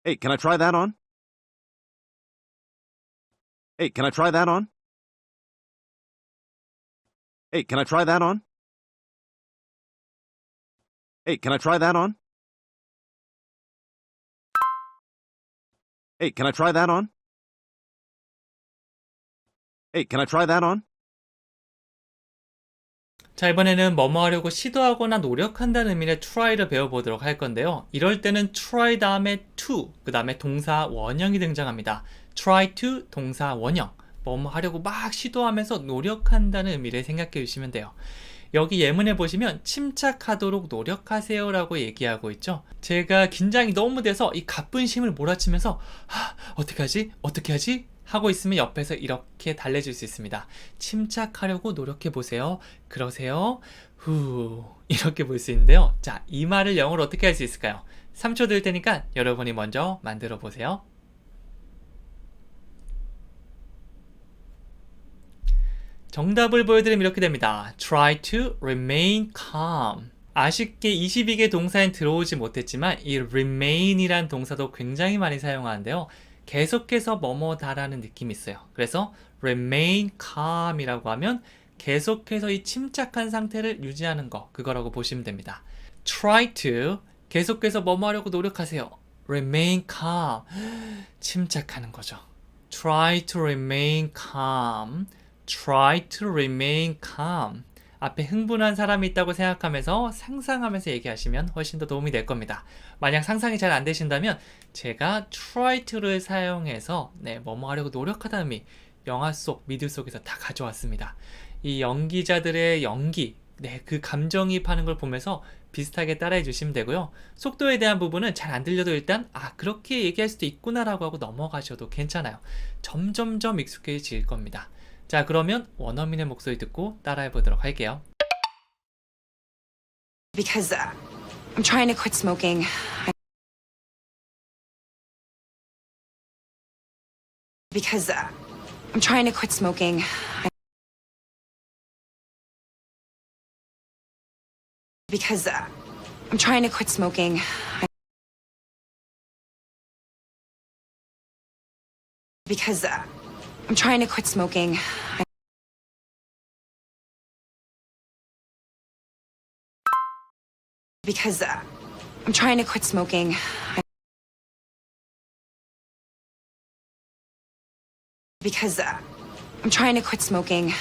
Hey, can I try that on? Hey, can I try that on? Hey, can I try that on? Hey, can I try that on? Hey, can I try that on? Hey, can I try that on? 자, 이번에는 뭐뭐 하려고 시도하거나 노력한다는 의미의 try를 배워보도록 할 건데요. 이럴 때는 try 다음에 to, 그 다음에 동사 원형이 등장합니다. try to 동사 원형, 뭐뭐 하려고 막 시도하면서 노력한다는 의미를 생각해 주시면 돼요. 여기 예문에 보시면 침착하도록 노력하세요 라고 얘기하고 있죠. 제가 긴장이 너무 돼서 이 가뿐심을 몰아치면서 어떻게 하지? 어떻게 하지? 하고 있으면 옆에서 이렇게 달래줄 수 있습니다. 침착하려고 노력해 보세요. 그러세요. 후, 이렇게 볼 수 있는데요. 자, 이 말을 영어로 어떻게 할 수 있을까요? 3초 들 테니까 여러분이 먼저 만들어 보세요. 정답을 보여드리면 이렇게 됩니다. Try to remain calm. 아쉽게 22개 동사엔 들어오지 못했지만 이 remain이란 동사도 굉장히 많이 사용하는데요. 계속해서 뭐뭐다라는 느낌이 있어요. 그래서 remain calm이라고 하면 계속해서 이 침착한 상태를 유지하는 거, 그거라고 보시면 됩니다. Try to, 계속해서 뭐뭐 하려고 노력하세요. Remain calm, 침착하는 거죠. Try to remain calm. Try to remain calm. 앞에 흥분한 사람이 있다고 생각하면서 상상하면서 얘기하시면 훨씬 더 도움이 될 겁니다. 만약 상상이 잘 안 되신다면 제가 try to를 사용해서 뭐뭐 하려고 노력하다는 의미, 영화 속, 미드 속에서 다 가져왔습니다. 이 연기자들의 연기, 그 감정이입하는 걸 보면서 비슷하게 따라해 주시면 되고요. 속도에 대한 부분은 잘 안 들려도 일단 그렇게 얘기할 수도 있구나 라고 하고 넘어가셔도 괜찮아요. 점점점 익숙해질 겁니다. 자, 그러면 원어민의 목소리 듣고 따라해 보도록 할게요. Because I'm trying to quit smoking. Because I'm trying to quit smoking. Because I'm trying to quit smoking. Because I'm trying to quit smoking. Because I'm trying to quit smoking. Because I'm trying to quit smoking.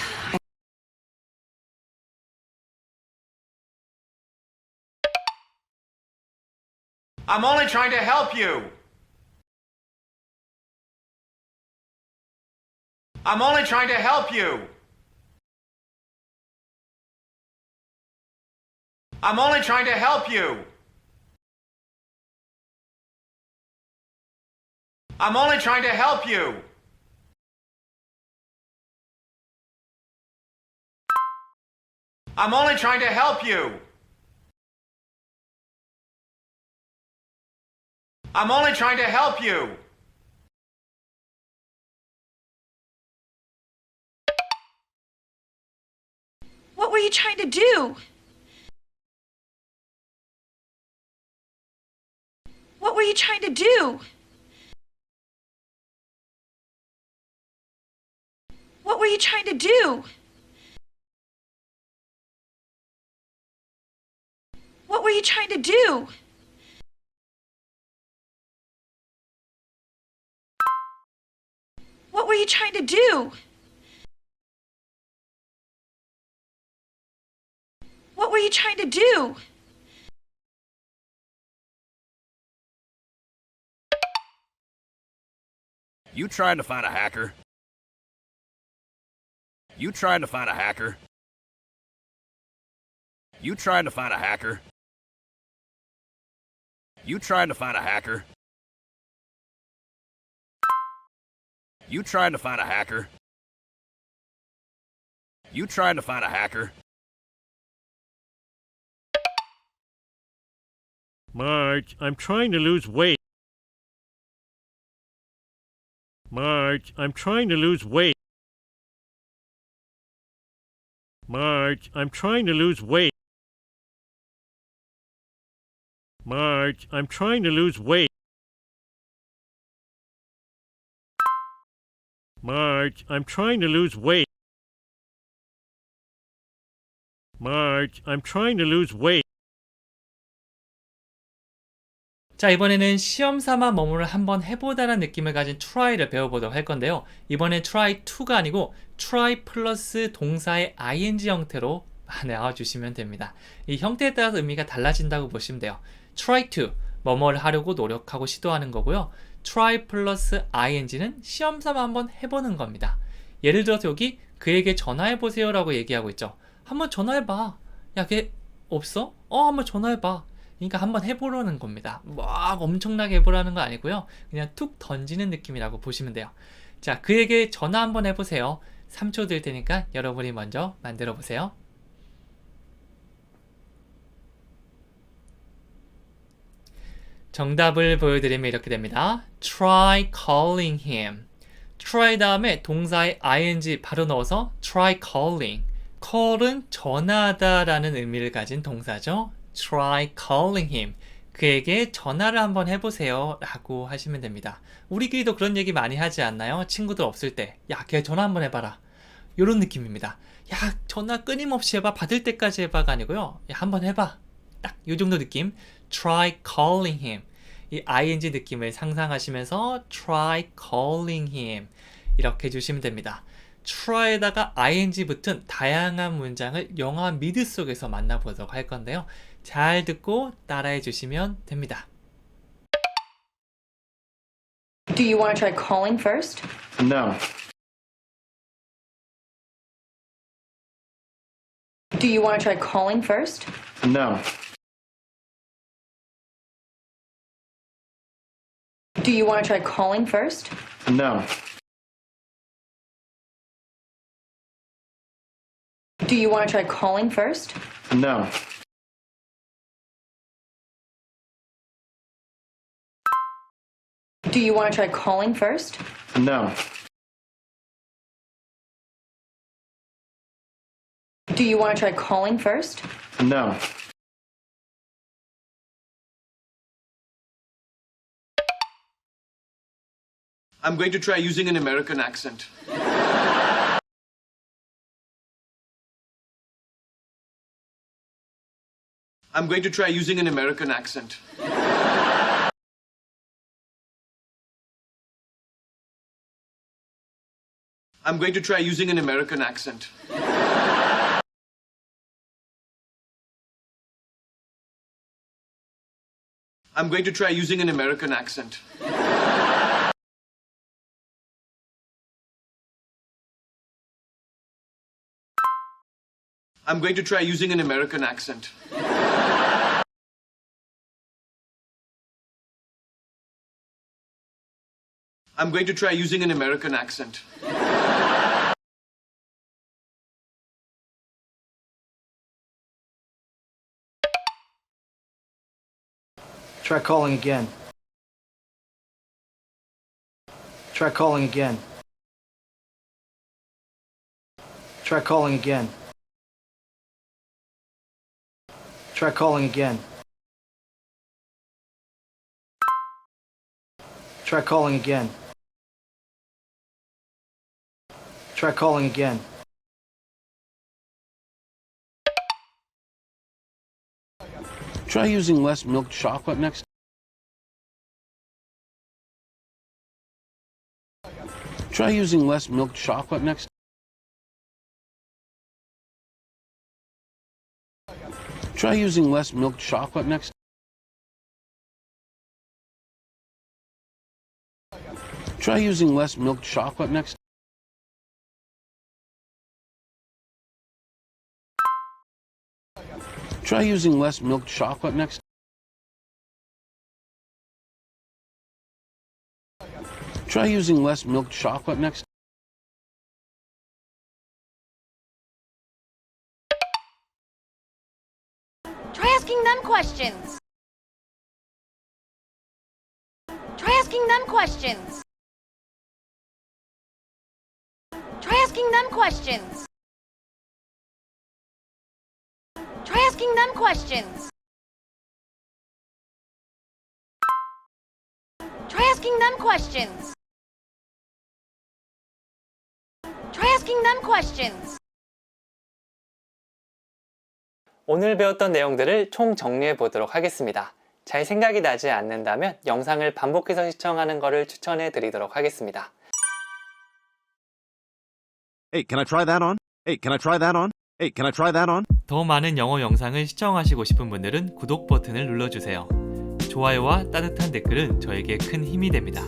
I'm only trying to help you. I'm only trying to help you. I'm only trying to help you. I'm only trying to help you. I'm only trying to help you. I'm only trying to help you. What were you trying to do? What were you trying to do? What were you trying to do? What were you trying to do? What were you trying to do? What were you trying to do? You trying to find a hacker? You trying to find a hacker? You trying to find a hacker? You trying to find a hacker? You trying to find a hacker? You trying to find a hacker? Marge, I'm trying to lose weight. Marge, I'm trying to lose weight. Marge, I'm trying to lose weight. Marge, I'm trying to lose weight. Marge, I'm trying to lose weight. Marge, I'm trying to lose weight. 자, 이번에는 시험 삼아 뭐뭐를 한번 해보다라는 느낌을 가진 try를 배워보도록 할 건데요. 이번엔 try to가 아니고 try 플러스 동사의 ing 형태로 나와주시면 됩니다. 이 형태에 따라서 의미가 달라진다고 보시면 돼요. try to, 뭐뭐를 하려고 노력하고 시도하는 거고요. try 플러스 ing는 시험 삼아 한번 해보는 겁니다. 예를 들어서 여기 그에게 전화해보세요 라고 얘기하고 있죠. 한번 전화해봐. 야, 걔 없어? 한번 전화해봐. 그러니까 한번 해보려는 겁니다. 막 엄청나게 해보라는 건 아니고요. 그냥 툭 던지는 느낌이라고 보시면 돼요. 자, 그에게 전화 한번 해보세요. 3초 들 테니까 여러분이 먼저 만들어 보세요. 정답을 보여드리면 이렇게 됩니다. Try calling him. try 다음에 동사의 ing 바로 넣어서 try calling. call은 전화하다 라는 의미를 가진 동사죠. Try calling him. 그에게 전화를 한번 해보세요 라고 하시면 됩니다. 우리끼리도 그런 얘기 많이 하지 않나요? 친구들 없을 때 야, 걔 전화 한번 해봐라. 이런 느낌입니다. 야, 전화 끊임없이 해봐. 받을 때까지 해봐가 아니고요. 야, 한번 해봐. 딱 이 정도 느낌. Try calling him. 이 ing 느낌을 상상하시면서 try calling him 이렇게 해주시면 됩니다. try에다가 ing 붙은 다양한 문장을 영화 미드 속에서 만나보도록 할 건데요. 잘 듣고 따라해 주시면 됩니다. Do you want to try calling first? No. Do you want to try calling first? No. Do you want to try calling first? No. Do you want to try calling first? No. Do you want to try calling first? No. Do you want to try calling first? No. I'm going to try using an American accent. I'm going to try using an American accent. I'm going to try using an American accent. I'm going to try using an American accent. I'm going to try using an American accent. I'm going to try using an American accent. Try calling again. Try calling again. Try calling again. Try calling again. Try calling again. Try calling again. Try using less milk chocolate next. Try using less milk chocolate next. Try using less milk chocolate next. Try using less milk chocolate next. Try using less milk chocolate next. Try using less milk chocolate next. Try asking them questions. Try asking them questions. Try asking them questions. Try asking them questions. Try asking them questions. Try asking them questions. 오늘 배웠던 내용들을 총 정리해 보도록 하겠습니다. 잘 생각이 나지 않는다면 영상을 반복해서 시청하는 것을 추천해 드리도록 하겠습니다. Hey, can I try that on? Hey, can I try that on? Hey, can I try that on? 더 많은 영어 영상을 시청하시고 싶은 분들은 구독 버튼을 눌러주세요. 좋아요와 따뜻한 댓글은 저에게 큰 힘이 됩니다.